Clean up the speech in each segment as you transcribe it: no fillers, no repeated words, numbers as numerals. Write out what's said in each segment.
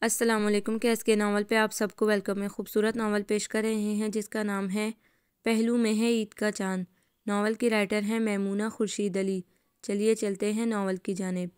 السلام علیکم کے ایس کے ناول پہ آپ سب کو ویلکم ہے۔ خوبصورت ناول پیش کر رہے ہیں جس کا نام ہے پہلو میں ہے عید کا چاند۔ ناول کی رائٹر ہیں میمونہ خورشید علی۔ چلیے چلتے ہیں ناول کی جانب۔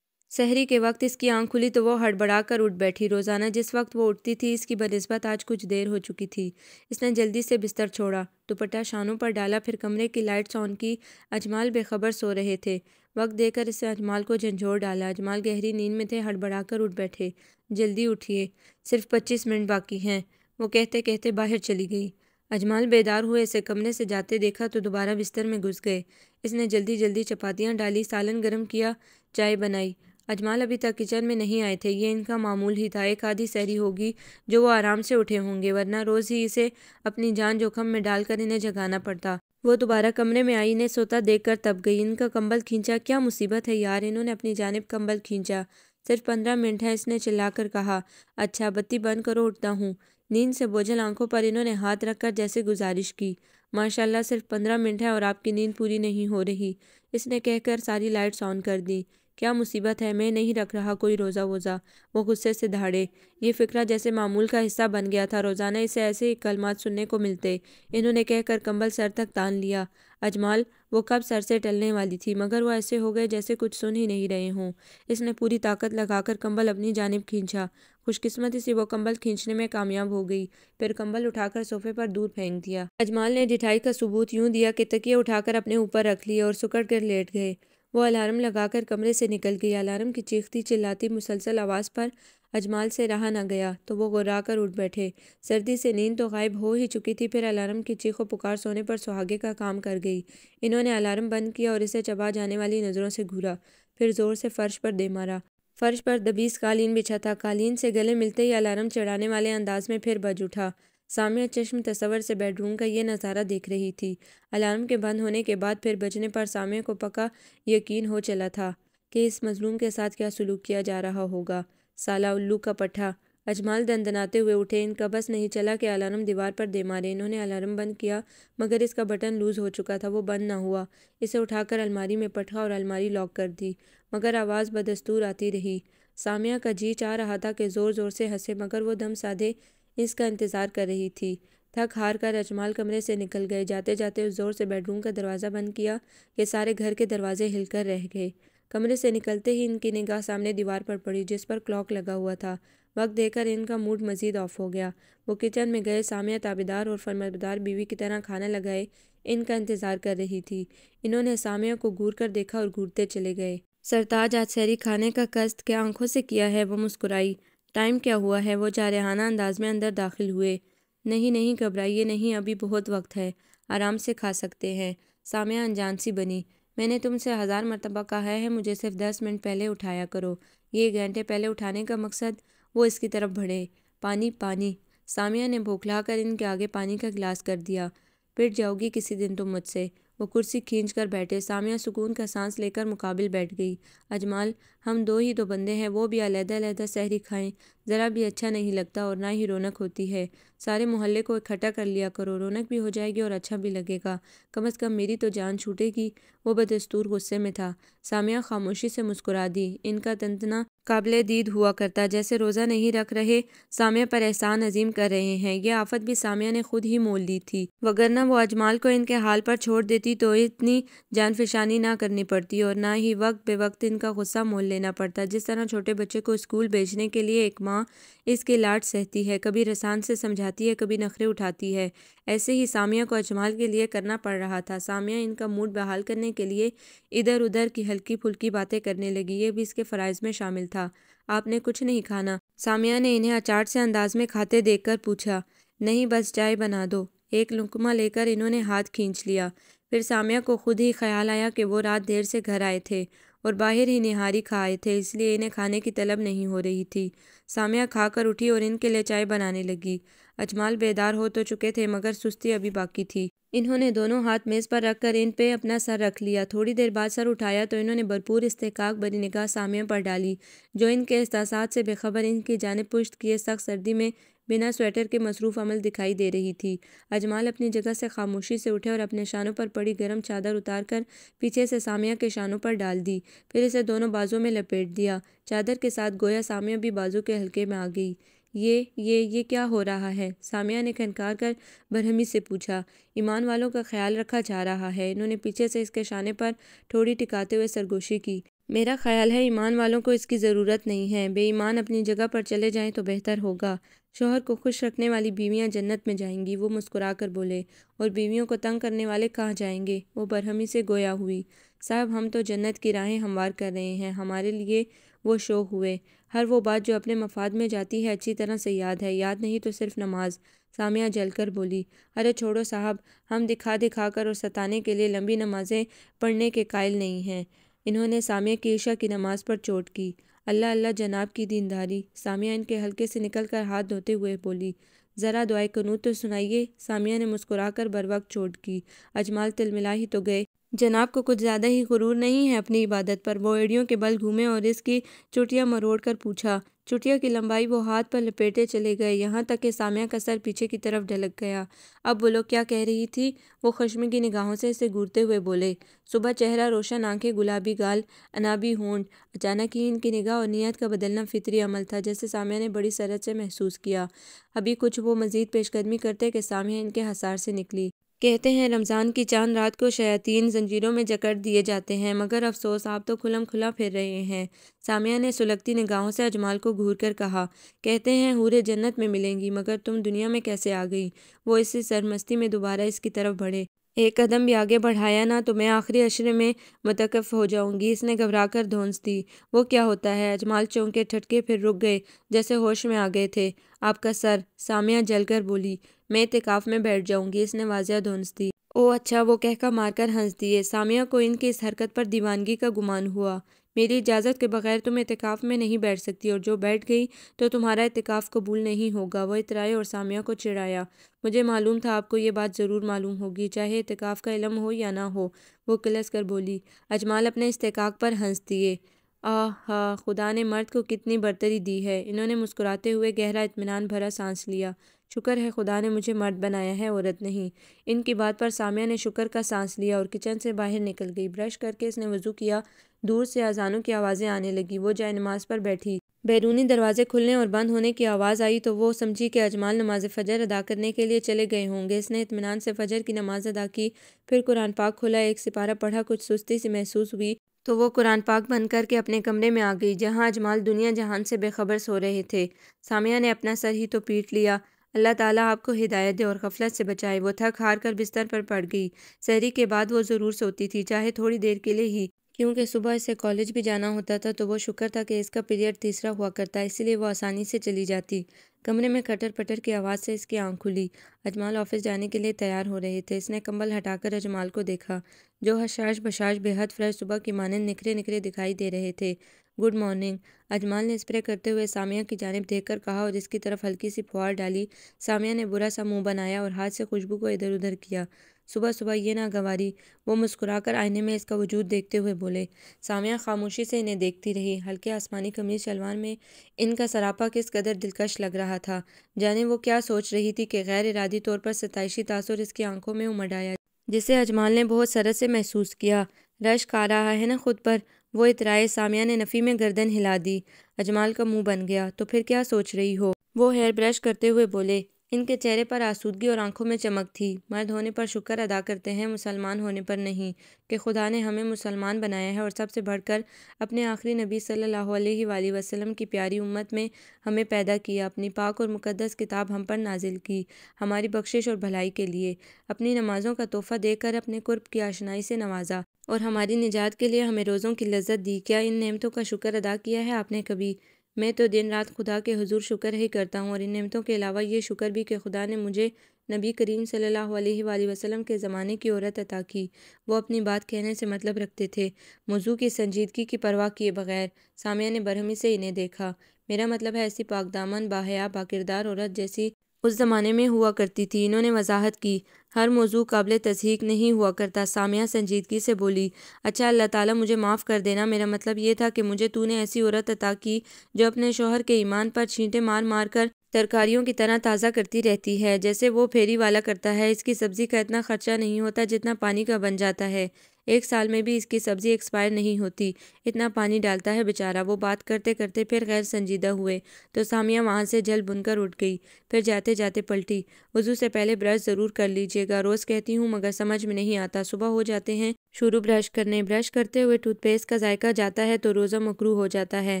سحری کے وقت اس کی آنکھ کھلی تو وہ ہڑبڑا کر اٹھ بیٹھی۔ روزانہ جس وقت وہ اٹھتی تھی اس کی بنسبت آج کچھ دیر ہو چکی تھی۔ اس نے جلدی سے بستر چھوڑا، دوپٹہ شانوں پر ڈالا، پھر کمرے کی لائٹس آن کی۔ اجمال بے خبر سو رہے تھے۔ وقت دے کر اس نے اجمال کو جھنجھوڑ ڈالا۔ اجمال گہری نیند میں تھے، ہڑبڑا کر اٹھ بیٹھے۔ جلدی اٹھیے، صرف 25 منٹ باقی ہیں، وہ کہتے کہتے باہر چلی گئی۔ اجمال بیدار ہوئے، اسے کمرے سے جاتے دیکھا تو دوبارہ بستر میں گھس گئے۔ اس نے جلدی جلدی چپاتیاں ڈالی، سالن گرم کیا، چائے بنائی۔ اجمال ابھی تک کچن میں نہیں آئے تھے۔ یہ ان کا معمول ہی تھا، ایک آدھی سحری ہوگی جو وہ آرام سے اٹھے ہوں گے، ورنہ روز ہی اسے اپنی جان جوخم میں ڈال کر انہیں جگانا پڑتا۔ وہ دوبارہ کمرے میں آئی، انہیں سوتا دیکھ کر تب گئی۔ ان کا کمبل کھینچا۔ کیا مصیبت ہے یار؟ انہوں نے اپنی جانب کمبل کھینچا۔ صرف 15 منٹ ہے، اس نے چلا کر کہا۔ اچھا بتی بند کرو، اٹھتا ہوں۔ نیند سے بوجھل آنکھوں پر انہوں نے ہاتھ رکھ کر جیسے گزارش کی۔ ماشاءاللہ صرف 15 منٹ ہے اور آپ کی نیند پوری نہیں ہو رہی، اس نے کہہ کر ساری لائٹس آن کر دی۔ کیا مصیبت ہے؟ میں نہیں رکھ رہا کوئی روزہ ووزہ، وہ غصے سے دھاڑے۔ یہ فقرہ جیسے معمول کا حصہ بن گیا تھا، روزانہ اسے ایسے ہی کلمات سننے کو ملتے۔ انہوں نے کہہ کر کمبل سر تک تان لیا۔ اجمال وہ کب سر سے ٹلنے والی تھی، مگر وہ ایسے ہو گئے جیسے کچھ سن ہی نہیں رہے ہوں۔ اس نے پوری طاقت لگا کر کمبل اپنی جانب کھینچا۔ خوش قسمتی سے وہ کمبل کھینچنے میں کامیاب ہو گئی، پھر کمبل اٹھا کر صوفے پر دور پھینک دیا۔ اجمال نے ڈٹھائی کا ثبوت یوں دیا کہ تکیے اٹھا کر اپنے اوپر رکھ لیے اور سکڑ کر لیٹ گئے۔ وہ الارم لگا کر کمرے سے نکل گئی۔ الارم کی چیختی چلاتی مسلسل آواز پر اجمال سے رہا نہ گیا تو وہ گھبرا کر اٹھ بیٹھے۔ سردی سے نیند تو غائب ہو ہی چکی تھی، پھر الارم کی چیخ و پکار سونے پر سہاگے کا کام کر گئی۔ انہوں نے الارم بند کیا اور اسے چبا جانے والی نظروں سے گھورا، پھر زور سے فرش پر دے مارا۔ فرش پر دبیس قالین بچھا تھا۔ قالین سے گلے ملتے ہی الارم چڑھانے والے انداز میں پھر بج اٹھا۔ سامیہ چشم تصور سے بیڈ روم کا یہ نظارہ دیکھ رہی تھی۔ الارم کے بند ہونے کے بعد پھر بجنے پر سامیہ کو پکا یقین ہو چلا تھا کہ اس مظلوم کے ساتھ کیا سلوک کیا جا رہا ہوگا۔ سالہ الو کا پٹھا! اجمال دندناتے ہوئے اٹھے۔ ان کا بس نہیں چلا کہ الارم دیوار پر دے مارے۔ انہوں نے الارم بند کیا مگر اس کا بٹن لوز ہو چکا تھا، وہ بند نہ ہوا۔ اسے اٹھا کر الماری میں پٹھا اور الماری لاک کر دی، مگر آواز بدستور آتی رہی۔ سامیہ کا جی چاہ رہا تھا کہ زور زور سے ہنسے، مگر وہ دم سادھے اس کا انتظار کر رہی تھی۔ تھک ہار کر اجمال کمرے سے نکل گئے۔ جاتے جاتے اس زور سے بیڈ روم کا دروازہ بند کیا کہ سارے گھر کے دروازے ہل کر رہ گئے۔ کمرے سے نکلتے ہی ان کی نگاہ سامنے دیوار پر پڑی جس پر کلاک لگا ہوا تھا۔ وقت دے کر ان کا موڈ مزید آف ہو گیا۔ وہ کچن میں گئے۔ سامیہ تابعدار اور فرمانبردار بیوی کی طرح کھانا لگائے ان کا انتظار کر رہی تھی۔ انہوں نے سامیہ کو گھور کر دیکھا اور گھورتے چلے گئے۔ سرتاج آج سحری کھانے کا قصد کیا آنکھوں سے کیا ہے؟ وہ مسکرائی۔ ٹائم کیا ہوا ہے؟ وہ جارحانہ انداز میں اندر داخل ہوئے۔ نہیں نہیں گھبرائیے نہیں، ابھی بہت وقت ہے، آرام سے کھا سکتے ہیں۔ سامیہ انجان سی بنی۔ میں نے تم سے 1000 مرتبہ کہا ہے مجھے صرف 10 منٹ پہلے اٹھایا کرو۔ یہ 1 گھنٹے پہلے اٹھانے کا مقصد؟ وہ اس کی طرف بڑھے۔ پانی پانی! سامیہ نے بھوکھلا کر ان کے آگے پانی کا گلاس کر دیا۔ پٹ جاؤ گی کسی دن تم مجھ سے۔ وہ کرسی کھینچ کر بیٹھے۔ سامیہ سکون کا سانس لے کر مقابل بیٹھ گئی۔ اجمال ہم دو ہی تو بندے ہیں، وہ بھی علیحدہ علیحدہ سحری کھائیں، ذرا بھی اچھا نہیں لگتا اور نہ ہی رونق ہوتی ہے۔ سارے محلے کو اکٹھا کر لیا کرو، رونق بھی ہو جائے گی اور اچھا بھی لگے گا، کم از کم میری تو جان چھوٹے گی۔ وہ بدستور غصے میں تھا۔ سامیہ خاموشی سے مسکرا دی۔ ان کا تنتنا قابل دید ہوا کرتا، جیسے روزہ نہیں رکھ رہے سامیہ پر احسان عظیم کر رہے ہیں۔ یہ آفت بھی سامیہ نے خود ہی مول لی تھی، وگرنہ وہ اجمال کو ان کے حال پر چھوڑ دیتی تو اتنی جان فشانی نہ کرنی پڑتی اور نہ ہی وقت بے وقت ان کا غصہ مول لینا پڑتا۔ جس طرح چھوٹے بچے کو اسکول بھیجنے کے لیے ایک ماں اس کے لاڈ سہتی ہے، کبھی رسان سے سمجھاتی ہے، کبھی نخرے اٹھاتی ہے، ایسے ہی سامیہ کو اجمال کے لیے کرنا پڑ رہا تھا۔ سامیہ ان کا موڈ بحال کرنے کے لیے ادھر ادھر کی ہلکی پھلکی باتیں کرنے لگی، یہ بھی اس کے فرائض میں شامل تھا۔ آپ نے کچھ نہیں کھانا؟ سامیہ نے انہیں اچاٹ سے انداز میں کھاتے دیکھ کر پوچھا۔ نہیں بس چائے بنا دو۔ ایک لقمہ لے کر انہوں نے ہاتھ کھینچ لیا۔ پھر سامیہ کو خود ہی خیال آیا کہ وہ رات دیر سے گھر آئے تھے اور باہر ہی نہاری کھا آئے تھے، اس لیے انہیں کھانے کی طلب نہیں ہو رہی تھی۔ سامیہ کھا کر اٹھی اور ان کے لیے چائے بنانے لگی۔ اجمال بیدار ہو تو چکے تھے مگر سستی ابھی باقی تھی۔ انہوں نے دونوں ہاتھ میز پر رکھ کر ان پہ اپنا سر رکھ لیا۔ تھوڑی دیر بعد سر اٹھایا تو انہوں نے بھرپور استحقاق بھری نگاہ سامیہ پر ڈالی جو ان کے احساسات سے بے خبر ان کی جانب پشت کیے سخت سردی میں بنا سویٹر کے مصروف عمل دکھائی دے رہی تھی۔ اجمال اپنی جگہ سے خاموشی سے اٹھے اور اپنے شانوں پر پڑی گرم چادر اتار کر پیچھے سے سامیہ کے شانوں پر ڈال دی، پھر اسے دونوں بازوں میں لپیٹ دیا چادر کے ساتھ، گویا سامیہ بھی بازو کے حلقے میں آ گئی۔ یہ کیا ہو رہا ہے؟ سامیہ نے کھنکار کر برہمی سے پوچھا۔ ایمان والوں کا خیال رکھا جا رہا ہے۔ انہوں نے پیچھے سے اس کے شانے پر ٹھوڑی ٹکاتے ہوئے سرگوشی کی۔ میرا خیال ہے ایمان والوں کو اس کی ضرورت نہیں ہے۔ بے ایمان اپنی جگہ پر چلے جائیں تو بہتر ہوگا۔ شوہر کو خوش رکھنے والی بیویاں جنت میں جائیں گی، وہ مسکرا کر بولے، اور بیویوں کو تنگ کرنے والے کہاں جائیں گے؟ وہ برہمی سے گویا ہوئی۔ صاحب ہم تو جنت کی راہیں ہموار کر رہے ہیں، ہمارے لیے وہ شوق ہوئے۔ ہر وہ بات جو اپنے مفاد میں جاتی ہے اچھی طرح سے یاد ہے، یاد نہیں تو صرف نماز۔ سامیہ جل کر بولی، ارے چھوڑو صاحب، ہم دکھا دکھا کر اور ستانے کے لیے لمبی نمازیں پڑھنے کے قائل نہیں ہیں۔ انہوں نے سامیہ کی عشاء کی نماز پر چوٹ کی۔ اللہ اللہ جناب کی دینداری۔ سامیہ ان کے حلقے سے نکل کر ہاتھ دھوتے ہوئے بولی، ذرا دعائے قنوت تو سنائیے۔ سامیہ نے مسکرا کر بروقت چوٹ کی۔ اجمال تلملا ہی تو گئے، جناب کو کچھ زیادہ ہی غرور نہیں ہے اپنی عبادت پر؟ وہ ایڑیوں کے بل گھومے اور اس کی چوٹیاں مروڑ کر پوچھا۔ چوٹیوں کی لمبائی وہ ہاتھ پر لپیٹے چلے گئے یہاں تک کہ سامیہ کا سر پیچھے کی طرف ڈھلک گیا۔ اب بولو کیا کہہ رہی تھی؟ وہ خشمگی کی نگاہوں سے اسے گھورتے ہوئے بولے۔ صبح چہرہ روشن، آنکھیں گلابی، گال انابی ہونٹ۔ اچانک ہی ان کی نگاہ اور نیت کا بدلنا فطری عمل تھا جیسے سامیہ نے بڑی سرعت سے محسوس کیا۔ ابھی کچھ وہ مزید پیش قدمی کرتے کہ سامیہ ان کے حصار سے نکلی۔ کہتے ہیں رمضان کی چاند رات کو شیاطین زنجیروں میں جکڑ دیے جاتے ہیں، مگر افسوس آپ تو کھلم کھلا پھر رہے ہیں۔ سامیہ نے سلگتی نگاہوں سے اجمال کو گھور کر کہا، کہتے ہیں حوریں جنت میں ملیں گی، مگر تم دنیا میں کیسے آ گئی؟ وہ اسی سرمستی میں دوبارہ اس کی طرف بڑھے۔ ایک قدم بھی آگے بڑھایا نہ تو میں آخری عشرے میں متوقف ہو جاؤں گی۔ اس نے گھبرا کر دھونس دی۔ وہ کیا ہوتا ہے؟ اجمال چونکے، ٹھٹکے، پھر رک گئے جیسے ہوش میں آ گئے تھے۔ آپ کا سر۔ سامیہ جل کر بولی، میں اعتکاف میں بیٹھ جاؤں گی۔ اس نے واضح دھونس دی۔ او اچھا، وہ کہہ مار کر ہنس دیے۔ سامیہ کو ان کی اس حرکت پر دیوانگی کا گمان ہوا۔ میری اجازت کے بغیر تم اعتکاف میں نہیں بیٹھ سکتی، اور جو بیٹھ گئی تو تمہارا اعتکاف قبول نہیں ہوگا۔ وہ اترائے اور سامیہ کو چڑھایا۔ مجھے معلوم تھا آپ کو یہ بات ضرور معلوم ہوگی، چاہے اعتکاف کا علم ہو یا نہ ہو، وہ کلس کر بولی۔ اجمال اپنے استحقاق پر ہنس دیے۔ آہ ہا، خدا نے مرد کو کتنی برتری دی ہے۔ انہوں نے مسکراتے ہوئے گہرا اطمینان بھرا سانس لیا۔ شکر ہے خدا نے مجھے مرد بنایا ہے، عورت نہیں۔ ان کی بات پر سامیہ نے شکر کا سانس لیا اور کچن سے باہر نکل گئی۔ برش کر کے اس نے وضو کیا۔ دور سے اذانوں کی آوازیں آنے لگی۔ وہ جائے نماز پر بیٹھی۔ بیرونی دروازے کھلنے اور بند ہونے کی آواز آئی تو وہ سمجھی کہ اجمال نماز فجر ادا کرنے کے لیے چلے گئے ہوں گے۔ اس نے اطمینان سے فجر کی نماز ادا کی، پھر قرآن پاک کھولا، ایک سپارہ پڑھا۔ کچھ سستی سی محسوس ہوئی تو وہ قرآن پاک بند کر کے اپنے کمرے میں آ گئی جہاں اجمال دنیا جہان سے بے خبر سو رہے تھے۔ سامیہ نے اپنا سر ہی تو پیٹ لیا۔ اللہ تعالیٰ آپ کو ہدایت دے اور غفلت سے بچائے۔ وہ تھک ہار کر بستر پر پڑ گئی۔ سحری کے بعد وہ ضرور سوتی تھی، چاہے تھوڑی دیر کے لیے ہی، کیونکہ صبح اسے کالج بھی جانا ہوتا تھا تو وہ شکر تھا کہ اس کا پیریڈ تیسرا ہوا کرتا، اسی لیے وہ آسانی سے چلی جاتی۔ کمرے میں کٹر پٹر کی آواز سے اس کی آنکھ کھلی۔ اجمال آفس جانے کے لیے تیار ہو رہے تھے۔ اس نے کمبل ہٹا کر اجمال کو دیکھا جو حشاش بشاش بے حد فریش صبح کی مانند نکھرے نکھرے دکھائی دے رہے تھے۔ گڈ مارننگ، اجمال نے اسپرے کرتے ہوئے سامیہ کی جانب دیکھ کر کہا اور اس کی طرف ہلکی سی پھوار ڈالی۔ سامیہ نے برا سا منہ بنایا اور ہاتھ سے خوشبو کو ادھر ادھر کیا۔ صبح صبح یہ ناگواری، وہ مسکرا کر آئینے میں اس کا وجود دیکھتے ہوئے بولے۔ سامیہ خاموشی سے انہیں دیکھتی رہی۔ ہلکے آسمانی قمیض شلوار میں ان کا سراپا کس قدر دلکش لگ رہا تھا۔ جانے وہ کیا سوچ رہی تھی کہ غیر ارادی طور پر ستائشی تاثر اس کی آنکھوں میں امڈ آیا جسے اجمال نے بہت سرعت سے محسوس کیا۔ رشک آ رہا ہے نا خود پر؟ وہ اترائے۔ سامیہ نے نفی میں گردن ہلا دی۔ اجمال کا منہ بن گیا۔ تو پھر کیا سوچ رہی ہو؟ وہ ہیئر برش کرتے ہوئے بولے۔ ان کے چہرے پر آسودگی اور آنکھوں میں چمک تھی۔ مرد ہونے پر شکر ادا کرتے ہیں، مسلمان ہونے پر نہیں، کہ خدا نے ہمیں مسلمان بنایا ہے اور سب سے بڑھ کر اپنے آخری نبی صلی اللہ علیہ وآلہ وسلم کی پیاری امت میں ہمیں پیدا کیا، اپنی پاک اور مقدس کتاب ہم پر نازل کی، ہماری بخشش اور بھلائی کے لیے، اپنی نمازوں کا تحفہ دے کر اپنے قرب کی آشنائی سے نوازا، اور ہماری نجات کے لیے ہمیں روزوں کی لذت دی۔ کیا ان نعمتوں کا شکر ادا کیا ہے آپ نے کبھی؟ میں تو دن رات خدا کے حضور شکر ہی کرتا ہوں، اور ان نعمتوں کے علاوہ یہ شکر بھی کہ خدا نے مجھے نبی کریم صلی اللہ علیہ وآلہ وسلم کے زمانے کی عورت عطا کی۔ وہ اپنی بات کہنے سے مطلب رکھتے تھے، موضوع کی سنجیدگی کی پرواہ کیے بغیر۔ سامیہ نے برہمی سے انہیں دیکھا۔ میرا مطلب ہے ایسی پاک دامن، باحیا، باکردار عورت جیسی اس زمانے میں ہوا کرتی تھی۔ انہوں نے وضاحت کی، ہر موضوع قابل تصحیح نہیں ہوا کرتا۔ سامعہ سنجیدگی سے بولی، اچھا اللہ تعالیٰ مجھے معاف کر دینا، میرا مطلب یہ تھا کہ مجھے تو نے ایسی عورت عطا کی جو اپنے شوہر کے ایمان پر چھینٹے مار مار کر ترکاریوں کی طرح تازہ کرتی رہتی ہے، جیسے وہ پھیری والا کرتا ہے۔ اس کی سبزی کا اتنا خرچہ نہیں ہوتا جتنا پانی کا بن جاتا ہے، 1 سال میں بھی اس کی سبزی ایکسپائر نہیں ہوتی، اتنا پانی ڈالتا ہے بیچارہ۔ وہ بات کرتے کرتے پھر غیر سنجیدہ ہوئے تو سامعہ وہاں سے جل بن کر اٹھ گئی، پھر جاتے جاتے پلٹی، وضو سے پہلے برش ضرور کر لیجیے گا، روز کہتی ہوں مگر سمجھ میں نہیں آتا۔ صبح ہو جاتے ہیں شروع برش کرنے، برش کرتے ہوئے ٹوتھ پیسٹ کا ذائقہ جاتا ہے تو روزہ مکروہ ہو جاتا ہے۔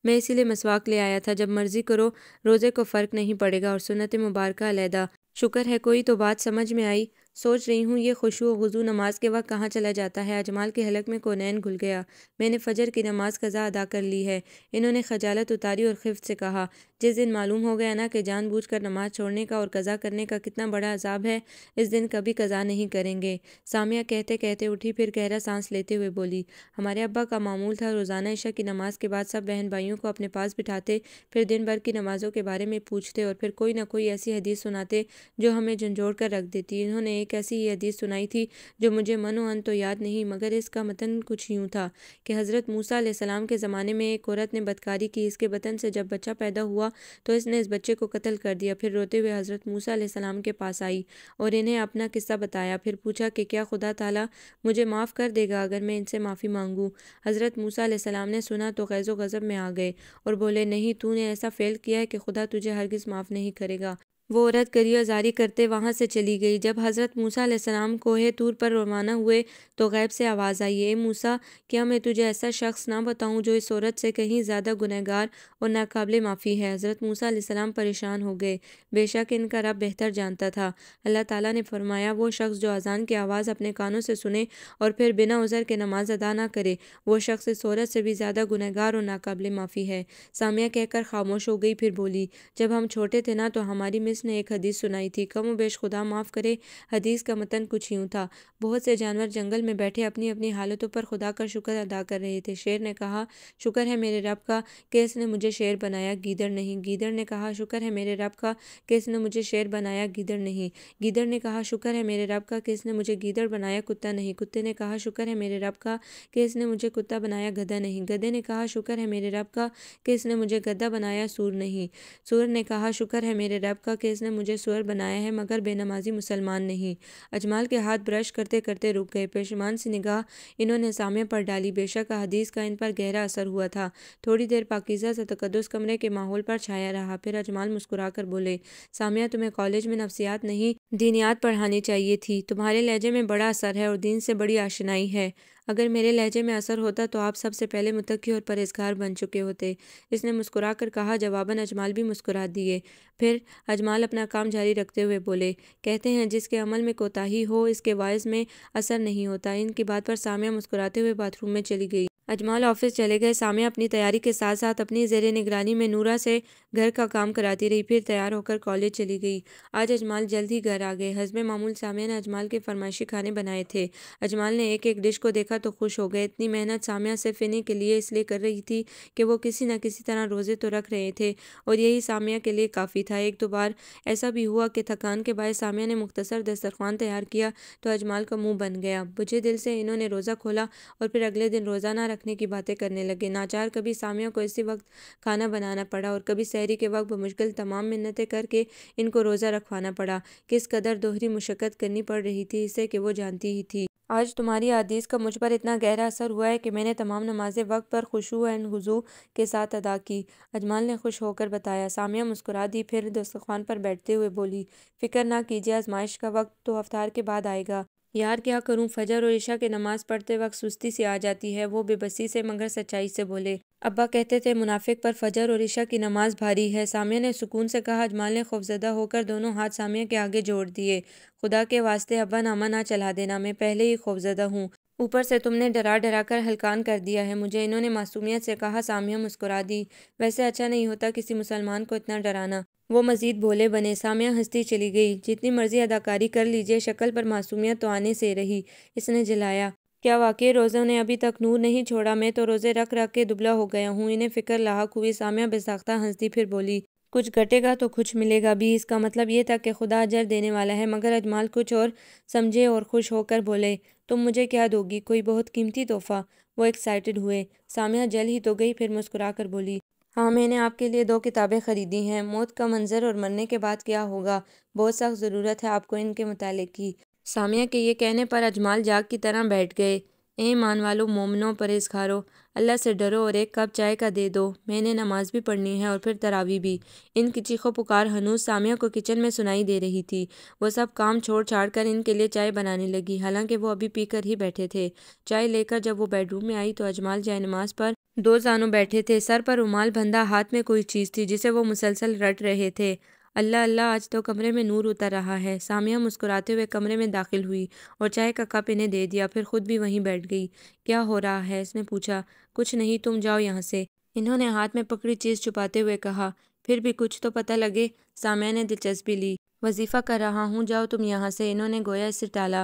میں اسی لیے مسواک لے آیا تھا، جب مرضی کرو روزے کو فرق نہیں پڑے گا، اور سنت مبارکہ علیحدہ۔ شکر ہے کوئی تو بات سمجھ میں آئی۔ سوچ رہی ہوں یہ خشوع و خضوع نماز کے وقت کہاں چلا جاتا ہے۔ اجمال کے حلق میں کونین گھل گیا۔ میں نے فجر کی نماز قضا ادا کر لی ہے۔ انہوں نے خجالت اتاری اور خفت سے کہا، جس دن معلوم ہو گیا نا کہ جان بوجھ کر نماز چھوڑنے کا اور قضا کرنے کا کتنا بڑا عذاب ہے، اس دن کبھی قضا نہیں کریں گے۔ سامعہ کہتے کہتے اٹھی، پھر گہرا سانس لیتے ہوئے بولی، ہمارے ابا کا معمول تھا روزانہ عشاء کی نماز کے بعد سب بہن بھائیوں کو اپنے پاس بٹھاتے، پھر دن بھر کی نمازوں کے بارے میں پوچھتے اور پھر کوئی نہ کوئی ایسی حدیث سناتے جو ہمیں جھنجھوڑ کر رکھ دیتی۔ انہوں نے ایک ایسی ہی حدیث سنائی تھی جو مجھے من و عن تو یاد نہیں، مگر اس کا متن کچھ یوں تھا کہ حضرت موسیٰ علیہ السلام کے زمانے میں ایک عورت نے بدکاری کی، اس کے بطن سے جب بچہ پیدا ہوا تو اس نے اس بچے کو قتل کر دیا۔ پھر روتے ہوئے حضرت موسیٰ علیہ السلام کے پاس آئی اور انہیں اپنا قصہ بتایا، پھر پوچھا کہ کیا خدا تعالیٰ مجھے معاف کر دے گا اگر میں ان سے معافی مانگوں؟ حضرت موسیٰ علیہ السلام نے سنا تو غیظ و غضب میں آ گئے اور بولے، نہیں، تو نے ایسا فعل کیا ہے کہ خدا تجھے ہرگز معاف نہیں کرے گا۔ وہ عورت گریہ زاری کرتے وہاں سے چلی گئی۔ جب حضرت موسیٰ علیہ السلام کوہ طور پر روانہ ہوئے تو غیب سے آواز آئی، اے موسیٰ، کیا میں تجھے ایسا شخص نہ بتاؤں جو اس عورت سے کہیں زیادہ گنہگار اور ناقابل معافی ہے؟ حضرت موسیٰ علیہ السلام پریشان ہو گئے، بے شک ان کا رب بہتر جانتا تھا۔ اللہ تعالیٰ نے فرمایا، وہ شخص جو اذان کی آواز اپنے کانوں سے سنے اور پھر بنا عذر کے نماز ادا نہ کرے، وہ شخص اس عورت سے بھی زیادہ گنہگار اور ناقابل معافی ہے۔ سامعہ کہہ کر خاموش ہو گئی، پھر بولی، جب ہم چھوٹے تھے نا تو ہماری مس نے ایک حدیث سنائی تھی، کم و بیش خدا معاف کرے۔ حدیث کا متن کچھ یوں تھا، بہت سے جانور جنگل میں بیٹھے اپنی اپنی حالتوں پر خدا کا شکر ادا کر رہے تھے۔ شیر نے کہا، شکر ہے میرے رب کا کہ اس نے مجھے شیر بنایا، گیدڑ نہیں۔ گیدڑ نے کہا، شکر ہے میرے رب کا کہ اس نے مجھے شیر بنایا، گیدڑ نہیں۔ گیدڑ نے کہا، شکر ہے میرے رب کا کہ اس نے مجھے گیدڑ بنایا، کتا نہیں۔ کتے نے کہا، شکر ہے میرے رب کا کہ اس نے مجھے کتا بنایا، گدھا نہیں۔ گدھے نے کہا، شکر ہے میرے رب کا کہ اس نے مجھے گدھا بنایا، سور نہیں۔ سور نے کہا، شکر ہے میرے رب کا کہ اس نے مجھے سور بنایا ہے مگر بے نمازی مسلمان نہیں۔ اجمال کے ہاتھ برش کرتے کرتے رک گئے، پشیمان سی نگاہ انہوں نے سامعہ پر ڈالی۔ بے شک احادیث کا ان پر گہرا اثر ہوا تھا۔ تھوڑی دیر پاکیزہ سا تقدس کمرے کے ماحول پر چھایا رہا، پھر اجمال مسکرا کر بولے، سامعہ، تمہیں کالج میں نفسیات نہیں دینیات پڑھانی چاہیے تھی، تمہارے لہجے میں بڑا اثر ہے اور دین سے بڑی آشنائی ہے۔ اگر میرے لہجے میں اثر ہوتا تو آپ سب سے پہلے متقی اور پرہیزگار بن چکے ہوتے۔ اس نے مسکرا کر کہا۔ جواباً اجمال بھی مسکرا دیے۔ پھر اجمال اپنا کام جاری رکھتے ہوئے بولے، کہتے ہیں جس کے عمل میں کوتاہی ہو اس کے واعظ میں اثر نہیں ہوتا۔ ان کی بات پر سامعہ مسکراتے ہوئے باتھ روم میں چلی گئی۔ اجمال آفس چلے گئے۔ سامعہ اپنی تیاری کے ساتھ ساتھ اپنی زیر نگرانی میں نورا سے گھر کا کام کراتی رہی، پھر تیار ہو کر کالج چلی گئی۔ آج اجمال جلد ہی گھر آ گئے۔ حسب معمول سامعہ نے اجمال کے فرمائشی کھانے بنائے تھے۔ اجمال نے ایک ایک ڈش کو دیکھا تو خوش ہو گئے۔ اتنی محنت سامعہ صرف انہیں کے لیے اس لیے کر رہی تھی کہ وہ کسی نہ کسی طرح روزے تو رکھ رہے تھے اور یہی سامعہ کے لیے کافی تھا۔ ایک دو بار ایسا بھی ہوا کہ تھکان کے باعث سامعہ نے مختصر دسترخوان تیار کیا تو اجمال کا منہ بن گیا۔ بجھے دل سے انہوں نے روزہ کھولا اور پھر اگلے دن روزہ نہ رکھنے کی باتیں کرنے لگے۔ ناچار کبھی سامعہ کو اسی وقت کھانا بنانا پڑا اور کبھی سحری کے وقت بمشکل تمام منتیں کر کے ان کو روزہ رکھوانا پڑا۔ کس قدر دوہری مشقت کرنی پڑ رہی تھی اسے کہ وہ جانتی ہی تھی۔ آج تمہاری احادیث کا مجھ پر اتنا گہرا اثر ہوا ہے کہ میں نے تمام نمازیں وقت پر خشوع و خضوع کے ساتھ ادا کی، اجمال نے خوش ہو کر بتایا۔ سامعہ مسکرا دی، پھر دسترخوان پر بیٹھتے ہوئے بولی، فکر نہ کیجیے، آزمائش کا وقت تو افطار کے بعد آئے گا۔ یار کیا کروں، فجر اور عشاء کی نماز پڑھتے وقت سستی سی آ جاتی ہے۔ وہ بے بسی سے مگر سچائی سے بولے، ابا کہتے تھے منافق پر فجر اور عشاء کی نماز بھاری ہے۔ سامعہ نے سکون سے کہا۔ اجمال نے خوفزدہ ہو کر دونوں ہاتھ سامعہ کے آگے جوڑ دیے، خدا کے واسطے ابا نامہ نہ چلا دینا، میں پہلے ہی خوفزدہ ہوں، اوپر سے تم نے ڈرا ڈرا کر ہلکان کر دیا ہے مجھے، انہوں نے معصومیت سے کہا۔ سامعہ مسکرا دی، ویسے اچھا نہیں ہوتا کسی مسلمان کو اتنا ڈرانا۔ وہ مزید بھولے بنے۔ سامعہ ہنستی چلی گئی، جتنی مرضی اداکاری کر لیجیے، شکل پر معصومیت تو آنے سے رہی۔ اس نے جلایا، کیا واقعی روزوں نے ابھی تک نور نہیں چھوڑا؟ میں تو روزے رکھ رکھ کے دبلا ہو گیا ہوں، انہیں فکر لاحق ہوئی۔ سامعہ بے ساختہ ہنس دی، پھر بولی، کچھ گھٹے گا تو کچھ ملے گا بھی۔ اس کا مطلب یہ تھا کہ خدا اجر دینے والا ہے، مگر اجمال کچھ اور سمجھے اور خوش ہو کر بولے، تم مجھے کیا دو گی؟ کوئی بہت قیمتی تحفہ؟ وہ ایکسائٹڈ ہوئے۔ سامیہ جل ہی تو گئی، پھر مسکرا کر بولی، ہاں، میں نے آپ کے لیے 2 کتابیں خریدی ہیں، موت کا منظر اور مرنے کے بعد کیا ہوگا۔ بہت سخت ضرورت ہے آپ کو ان کے مطالعے کی۔ سامیہ کے یہ کہنے پر اجمال جاگ کی طرح بیٹھ گئے۔ اے ایمان والو، مومنو، پرہیزگارو، اللہ سے ڈرو اور 1 کپ چائے کا دے دو، میں نے نماز بھی پڑھنی ہے اور پھر تراویح بھی۔ ان کی چیخو پکار ہنوز سامیہ کو کچن میں سنائی دے رہی تھی۔ وہ سب کام چھوڑ چھاڑ کر ان کے لیے چائے بنانے لگی، حالانکہ وہ ابھی پی کر ہی بیٹھے تھے۔ چائے لے کر جب وہ بیڈ روم میں آئی تو اجمال جائے نماز پر 2 زانوں بیٹھے تھے، سر پر رومال بندھا، ہاتھ میں کوئی چیز تھی جسے وہ مسلسل رٹ رہے تھے۔ اللہ اللہ، آج تو کمرے میں نور اتر رہا ہے۔ سامیہ مسکراتے ہوئے کمرے میں داخل ہوئی اور چائے کا کپ انہیں دے دیا، پھر خود بھی وہیں بیٹھ گئی۔ کیا ہو رہا ہے؟ اس نے پوچھا۔ کچھ نہیں، تم جاؤ یہاں سے، انہوں نے ہاتھ میں پکڑی چیز چھپاتے ہوئے کہا۔ پھر بھی کچھ تو پتہ لگے، سامیہ نے دلچسپی لی۔ وظیفہ کر رہا ہوں، جاؤ تم یہاں سے، انہوں نے گویا اسے ٹالا۔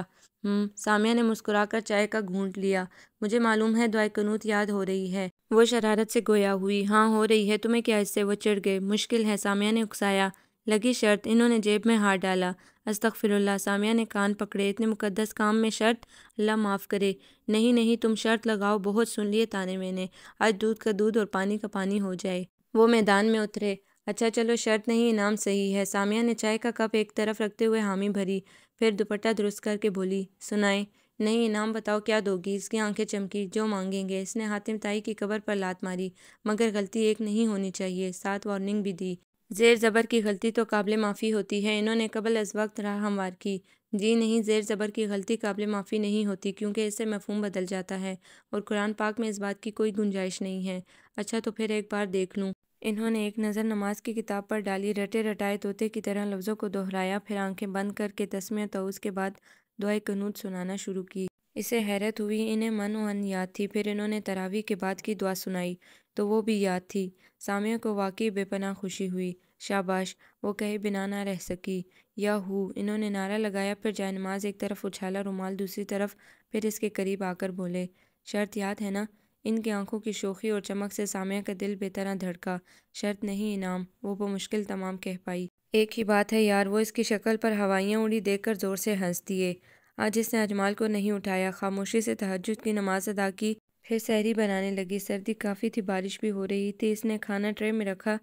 سامیہ نے مسکرا کر چائے کا گھونٹ لیا۔ مجھے معلوم ہے دعائے قنوت یاد ہو رہی ہے، وہ شرارت سے گویا ہوئی۔ ہاں ہو رہی ہے، تمہیں کیا اس سے؟ وہ چڑھ گئے۔ مشکل ہے، سامیہ نے اکسایا۔ لگی شرط، انہوں نے جیب میں ہاتھ ڈالا۔ استغفر اللہ، سامیہ نے کان پکڑے۔ اتنے مقدس کام میں شرط؟ اللہ معاف کرے۔ نہیں نہیں، تم شرط لگاؤ، بہت سن لیے تانے میں نے، آج دودھ کا دودھ اور پانی کا پانی ہو جائے۔ وہ میدان میں اترے۔ اچھا چلو، شرط نہیں، انعام صحیح ہے۔ سامیہ نے چائے کا کپ ایک طرف رکھتے ہوئے حامی بھری، پھر دوپٹہ درست کر کے بولی، سنائیں۔ نہیں، انعام بتاؤ کیا دو گی؟ اس کی آنکھیں چمکی۔ جو مانگیں گے۔ اس نے حاتم طائی کی قبر پر لات ماری۔ مگر غلطی ایک نہیں ہونی چاہیے، ساتھ وارننگ بھی دی۔ زیر زبر کی غلطی تو قابل معافی ہوتی ہے، انہوں نے قبل از وقت راہ ہموار کی۔ جی نہیں، زیر زبر کی غلطی قابل معافی نہیں ہوتی، کیونکہ اس سے مفہوم بدل جاتا ہے، اور قرآن پاک میں اس بات کی کوئی گنجائش نہیں ہے۔ اچھا تو پھر ایک بار دیکھ لوں۔ انہوں نے ایک نظر نماز کی کتاب پر ڈالی، رٹے رٹائے طوطے کی طرح لفظوں کو دہرایا، پھر آنکھیں بند کر کے تسمیہ تعوذ کے بعد دعائے قنوت سنانا شروع کی۔ اسے حیرت ہوئی، انہیں من و عن یاد تھی۔ پھر انہوں نے تراویح کے بعد کی دعا سنائی تو وہ بھی یاد تھی۔ سامعہ کو واقعی بے پناہ خوشی ہوئی۔ شاباش، وہ کہے بنا نہ رہ سکی۔ یا ہو، انہوں نے نعرہ لگایا، پھر جائے نماز ایک طرف اچھالا، رومال دوسری طرف، پھر اس کے قریب آ کر بولے، شرط یاد ہے نا؟ ان کی آنکھوں کی شوخی اور چمک سے سامعہ کا دل بے طرح دھڑکا۔ شرط نہیں، انعام، وہ بمشکل تمام کہہ پائی۔ ایک ہی بات ہے یار، وہ اس کی شکل پر ہوائیاں اڑی دیکھ کر زور سے ہنس دیے۔ آج اس نے اجمال کو نہیں اٹھایا، خاموشی سے تہجد کی نماز ادا کی، پھر سحری بنانے لگی۔ سردی کافی تھی، بارش بھی ہو رہی تھی۔ اس نے کھانا ٹرے میں رکھا،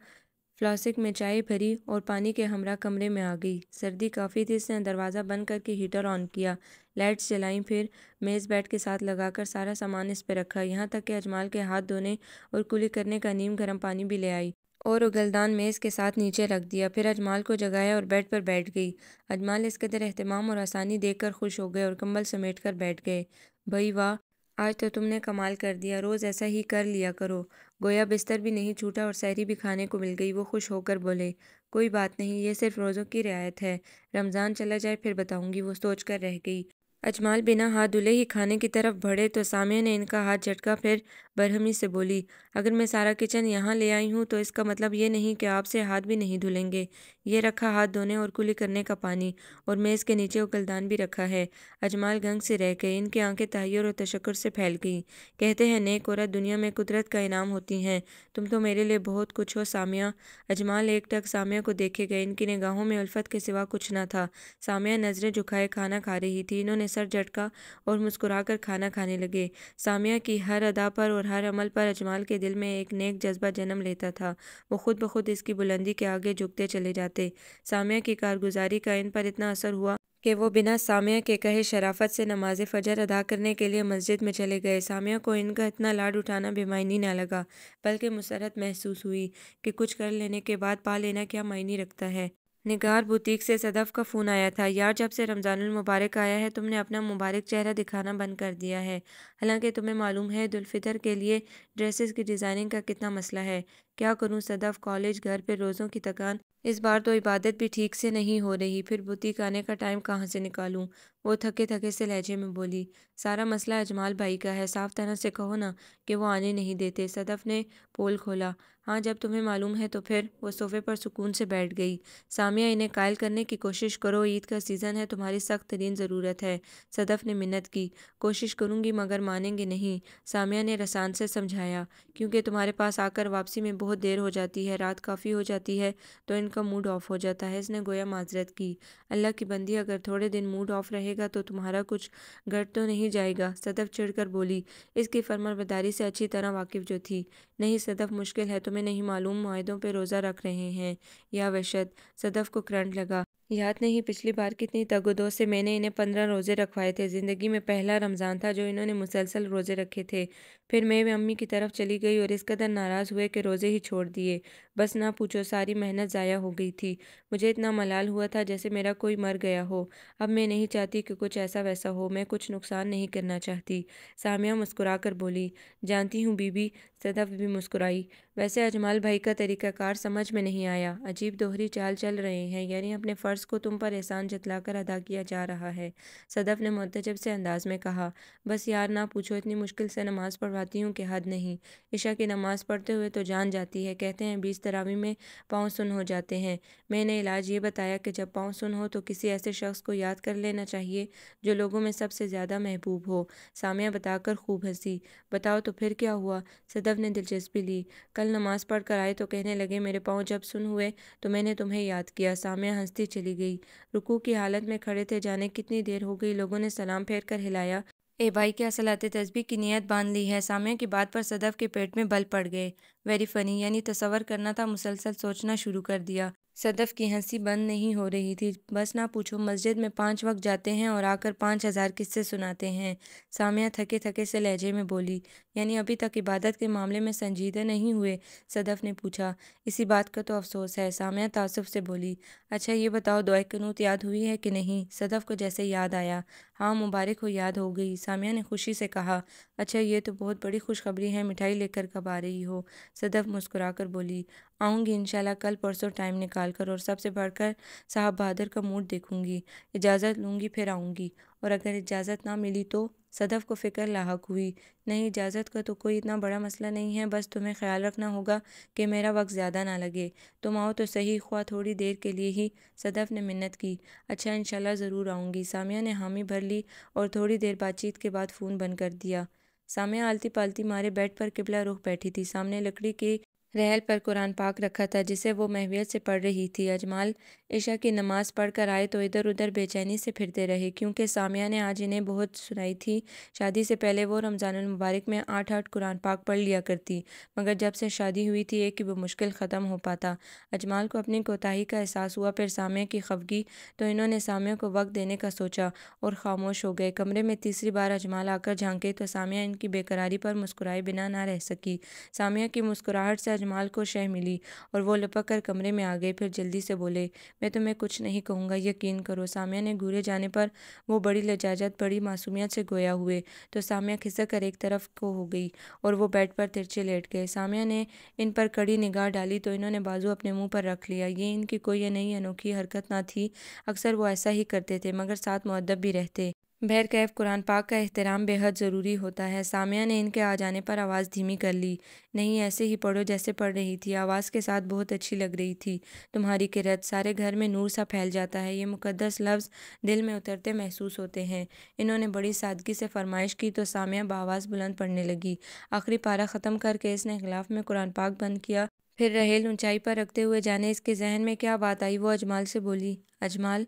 فلاسک میں چائے بھری اور پانی کے ہمراہ کمرے میں آ گئی۔ سردی کافی تھی، اس نے دروازہ بند کر کے ہیٹر آن کیا، لائٹس جلائیں، پھر میز بیڈ کے ساتھ لگا کر سارا سامان اس پہ رکھا، یہاں تک کہ اجمال کے ہاتھ دھونے اور کلی کرنے کا نیم گرم پانی بھی لے آئی، اور اگلدان میز کے ساتھ نیچے رکھ دیا۔ پھر اجمال کو جگایا اور بیڈ پر بیٹھ گئی۔ اجمال اس قدر اہتمام اور آسانی دیکھ کر خوش ہو گئے اور کمبل سمیٹ کر بیٹھ گئے۔ بھئی واہ، آج تو تم نے کمال کر دیا، روز ایسا ہی کر لیا کرو۔ گویا بستر بھی نہیں چھوٹا اور سحری بھی کھانے کو مل گئی۔ وہ خوش ہو کر بولے، کوئی بات نہیں، یہ صرف روزوں کی رعایت ہے، رمضان چلا جائے پھر بتاؤں گی۔ وہ سوچ کر رہ گئی۔ اجمال بنا ہاتھ دھلے ہی کھانے کی طرف بڑھے تو سامعہ نے ان کا ہاتھ جھٹکا، پھر برہمی سے بولی، اگر میں سارا کچن یہاں لے آئی ہوں تو اس کا مطلب یہ نہیں کہ آپ سے ہاتھ بھی نہیں دھلیں گے۔ یہ رکھا ہاتھ دھونے اور کلی کرنے کا پانی، اور میز کے نیچے اگلدان بھی رکھا ہے۔ اجمال گنگ سے رہ گئے، ان کی آنکھیں تحیر اور تشکر سے پھیل گئیں۔ کہتے ہیں نیک عورت دنیا میں قدرت کا انعام ہوتی ہیں، تم تو میرے لیے بہت کچھ ہو سامعہ۔ اجمال ایک ٹک سامعہ کو دیکھے گئے، ان کی نگاہوں میں الفت کے سوا کچھ نہ تھا۔ سامعہ نظریں جھکائے کھانا کھا رہی تھی، انہوں نے سر جھٹکا اور مسکرا کر کھانا کھانے لگے۔ سامعہ کی ہر ادا پر اور ہر عمل پر اجمال کے دل میں ایک نیک جذبہ جنم لیتا تھا، وہ خود بخود اس کی بلندی کے آگے جھکتے چلے جاتے۔ سامعہ کی کارگزاری کا ان پر اتنا اثر ہوا کہ وہ بنا سامعہ کے کہے شرافت سے نماز فجر ادا کرنے کے لیے مسجد میں چلے گئے۔ سامعہ کو ان کا اتنا لاڈ اٹھانا بے معنی نہ لگا، بلکہ مسرت محسوس ہوئی کہ کچھ کر لینے کے بعد پا لینا کیا معنی رکھتا ہے۔ نگار بوتیک سے صدف کا فون آیا تھا، یار جب سے رمضان المبارک آیا ہے تم نے اپنا مبارک چہرہ دکھانا بند کر دیا ہے، حالانکہ تمہیں معلوم ہے عید الفطر کے لیے ڈریسز کی ڈیزائننگ کا کتنا مسئلہ ہے۔ کیا کروں صدف، کالج، گھر، پھر روزوں کی تکان، اس بار تو عبادت بھی ٹھیک سے نہیں ہو رہی، پھر بوتیک آنے کا ٹائم کہاں سے نکالوں؟ وہ تھکے تھکے سے لہجے میں بولی۔ سارا مسئلہ اجمال بھائی کا ہے، صاف طرح سے کہو نا کہ وہ آنے نہیں دیتے۔ صدف نے پول کھولا۔ ہاں جب تمہیں معلوم ہے تو پھر۔ وہ صوفے پر سکون سے بیٹھ گئی۔ سامعہ انہیں قائل کرنے کی کوشش کرو، عید کا سیزن ہے، تمہاری سخت ترین ضرورت ہے۔ صدف نے منت کی۔ کوشش کروں گی مگر مانیں گے نہیں، سامعہ نے رسان سے سمجھایا، کیونکہ تمہارے پاس آ کر واپسی میں بہت دیر ہو جاتی ہے، رات کافی ہو جاتی ہے تو ان کا موڈ آف ہو جاتا ہے۔ اس نے گویا معذرت کی۔ اللہ کی بندی، اگر تھوڑے دن موڈ آف رہے گا تو تمہارا کچھ گٹ تو نہیں جائے گا؟ صدف چڑھ کر بولی، اس کی فرمانبرداری سے اچھی طرح واقف جو تھی۔ نہیں صدف، مشکل ہے، تمہیں نہیں معلوم معاہدوں پہ روزہ رکھ رہے ہیں یا وحشت؟ صدف کو کرنٹ لگا۔ یاد نہیں پچھلی بار کتنی تگ و دو سے میں نے انہیں 15 روزے رکھوائے تھے۔ زندگی میں پہلا رمضان تھا جو انہوں نے مسلسل روزے رکھے تھے۔ پھر میں امی کی طرف چلی گئی اور اس قدر ناراض ہوئے کہ روزے ہی چھوڑ دیے۔ بس نہ پوچھو، ساری محنت ضائع ہو گئی تھی۔ مجھے اتنا ملال ہوا تھا جیسے میرا کوئی مر گیا ہو۔ اب میں نہیں چاہتی کہ کچھ ایسا ویسا ہو، میں کچھ نقصان نہیں کرنا چاہتی۔ سامیہ مسکرا کر بولی، جانتی ہوں بی بی۔ صدف بھی مسکرائی۔ ویسے اجمال بھائی کا طریقہ کار سمجھ میں نہیں آیا۔ عجیب دوہری چال چل رہے ہیں، یعنی اپنے فرض کو تم پر احسان جتلا کر ادا کیا جا رہا ہے، صدف نے متعجب سے انداز میں کہا۔ بس یار نہ پوچھو، اتنی مشکل سے نماز پڑھواتی ہوں کہ حد نہیں۔ عشاء کی نماز پڑھتے ہوئے تو جان جاتی ہے، کہتے ہیں 20 تراویح میں پاؤں سن ہو جاتے ہیں۔ میں نے علاج یہ بتایا کہ جب پاؤں سن ہو تو کسی ایسے شخص کو یاد کر لینا چاہیے جو لوگوں میں سب سے زیادہ محبوب ہو۔ سامیہ بتا کر خوب ہنسی۔ بتاؤ تو پھر کیا ہوا؟ صدف نے دلچسپی لی۔ کل نماز پڑھ کر آئے تو کہنے لگے میرے پاؤں جب سن ہوئے تو میں نے تمہیں یاد کیا۔ سامیہ ہنستی چلی گئی۔ رکوع کی حالت میں کھڑے تھے، جانے کتنی دیر ہو گئی، لوگوں نے سلام پھیر کر ہلایا۔ اے بھائی، کیا صلاۃ تسبیح کی نیت باندھ لی ہے؟ سامیہ کی بات پر صدف کے پیٹ میں بل پڑ گئے۔ ویری فنی، یعنی تصور کرنا تھا، مسلسل سوچنا شروع کر دیا۔ صدف کی ہنسی بند نہیں ہو رہی تھی۔ بس نہ پوچھو، مسجد میں 5 وقت جاتے ہیں اور آ کر 5000 قصے سناتے ہیں۔ سامیہ تھکے تھکے سے لہجے میں بولی۔ یعنی ابھی تک عبادت کے معاملے میں سنجیدہ نہیں ہوئے؟ صدف نے پوچھا۔ اسی بات کا تو افسوس ہے، سامیہ تعصب سے بولی۔ اچھا یہ بتاؤ، دعائے قنوت یاد ہوئی ہے کہ نہیں؟ صدف کو جیسے یاد آیا۔ ہاں مبارک ہو، یاد ہو گئی، سامیہ نے خوشی سے کہا۔ اچھا یہ تو بہت بڑی خوشخبری ہے، مٹھائی لے کر کب آ رہی ہو؟ صدف مسکرا کر بولی، آؤں گی انشاءاللہ کل پرسوں ٹائم نکال کر، اور سب سے بڑھ کر صاحب بہادر کا موڈ دیکھوں گی۔ اجازت لوں گی پھر آؤں گی، اور اگر اجازت نہ ملی تو؟ صدف کو فکر لاحق ہوئی۔ نہیں، اجازت کا تو کوئی اتنا بڑا مسئلہ نہیں ہے، بس تمہیں خیال رکھنا ہوگا کہ میرا وقت زیادہ نہ لگے۔ تم آؤ تو صحیح، خواہ تھوڑی دیر کے لیے ہی۔ صدف نے منت کی۔ اچھا انشاءاللہ ضرور آؤں گی۔ سامیہ نے حامی بھر لی اور تھوڑی دیر بات چیت کے بعد فون بند کر دیا۔ سامیہ آلتی پالتی مارے بیڈ پر قبلہ رخ بیٹھی تھی۔ سامنے لکڑی کی رحل پر قرآن پاک رکھا تھا جسے وہ محویت سے پڑھ رہی تھی۔ اجمال عشاء کی نماز پڑھ کر آئے تو ادھر ادھر بے چینی سے پھرتے رہے، کیونکہ سامیہ نے آج انہیں بہت سنائی تھی۔ شادی سے پہلے وہ رمضان المبارک میں 8 قرآن پاک پڑھ لیا کرتی، مگر جب سے شادی ہوئی تھی ایک ہی بمشکل ختم ہو پاتا۔ اجمال کو اپنی کوتاہی کا احساس ہوا، پھر سامیہ کی خفگی، تو انہوں نے سامیہ کو وقت دینے کا سوچا اور خاموش ہو گئے۔ کمرے میں تیسری بار اجمال آ کر جھانکے تو سامیہ ان کی بے قراری پر مسکرائے بنا نہ رہ سکی۔ سامیہ کی مسکراہٹ سے اجمال کو شہ ملی اور وہ لپک کر کمرے میں آ گئے، پھر جلدی سے بولے، میں تمہیں کچھ نہیں کہوں گا، یقین کرو۔ سامیہ نے گھورے جانے پر وہ بڑی لجاجت، بڑی معصومیت سے گویا ہوئے تو سامیہ کھسک کر ایک طرف کو ہو گئی اور وہ بیڈ پر ترچھے لیٹ گئے۔ سامیہ نے ان پر کڑی نگاہ ڈالی تو انہوں نے بازو اپنے منہ پر رکھ لیا۔ یہ ان کی کوئی نئی انوکھی حرکت نہ تھی، اکثر وہ ایسا ہی کرتے تھے، مگر ساتھ مؤدب بھی رہتے۔ بہرکیف قرآن پاک کا احترام بے حد ضروری ہوتا ہے۔ سامیہ نے ان کے آ جانے پر آواز دھیمی کر لی۔ نہیں، ایسے ہی پڑھو جیسے پڑھ رہی تھی، آواز کے ساتھ بہت اچھی لگ رہی تھی تمہاری قرأت، سارے گھر میں نور سا پھیل جاتا ہے، یہ مقدس لفظ دل میں اترتے محسوس ہوتے ہیں۔ انہوں نے بڑی سادگی سے فرمائش کی تو سامیہ بآواز بلند پڑھنے لگی۔ آخری پارہ ختم کر کے اس نے غلاف میں قرآن پاک بند کیا، پھر رحل اونچائی پر رکھتے ہوئے جانے اس کے ذہن میں کیا بات آئی وہ اجمال سے بولی، اجمال،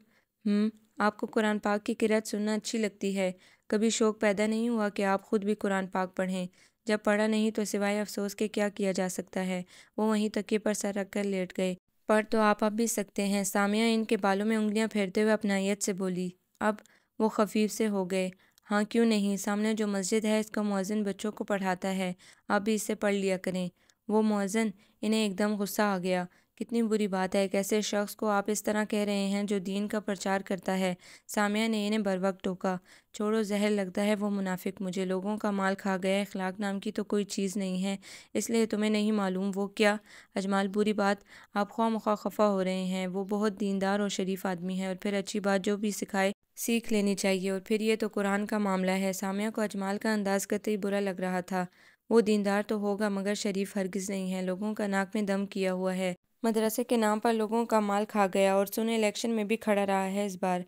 آپ کو قرآن پاک کی قرأت سننا اچھی لگتی ہے؟ کبھی شوق پیدا نہیں ہوا کہ آپ خود بھی قرآن پاک پڑھیں؟ جب پڑھا نہیں تو سوائے افسوس کے کیا کیا جا سکتا ہے؟ وہ وہیں تکیے پر سر رکھ کر لیٹ گئے۔ پڑھ تو آپ اب بھی سکتے ہیں۔ سامیہ ان کے بالوں میں انگلیاں پھیرتے ہوئے اپنائیت سے بولی۔ اب وہ خفیف سے ہو گئے۔ ہاں کیوں نہیں، سامنے جو مسجد ہے اس کا مؤذن بچوں کو پڑھاتا ہے، آپ بھی اس سے پڑھ لیا کریں۔ وہ مؤذن؟ انہیں ایک دم غصہ آ گیا۔ کتنی بری بات ہے، ایک ایسے شخص کو آپ اس طرح کہہ رہے ہیں جو دین کا پرچار کرتا ہے۔ سامیہ نے انہیں بروقت ٹوکا۔ چھوڑو، زہر لگتا ہے وہ منافق مجھے، لوگوں کا مال کھا گیا، اخلاق نام کی تو کوئی چیز نہیں ہے، اس لیے تمہیں نہیں معلوم وہ کیا؟ اجمال، بری بات، آپ خواہ مخواہ خفا ہو رہے ہیں، وہ بہت دیندار اور شریف آدمی ہے، اور پھر اچھی بات جو بھی سکھائے سیکھ لینی چاہیے، اور پھر یہ تو قرآن کا معاملہ ہے۔ سامیہ کو اجمال کا انداز قطعی برا لگ رہا تھا۔ وہ دیندار تو ہوگا مگر شریف ہرگز نہیں ہے، لوگوں کا ناک میں دم کیا ہوا ہے، مدرسے کے نام پر لوگوں کا مال کھا گیا، اور سنے الیکشن میں بھی کھڑا رہا ہے۔ اس بار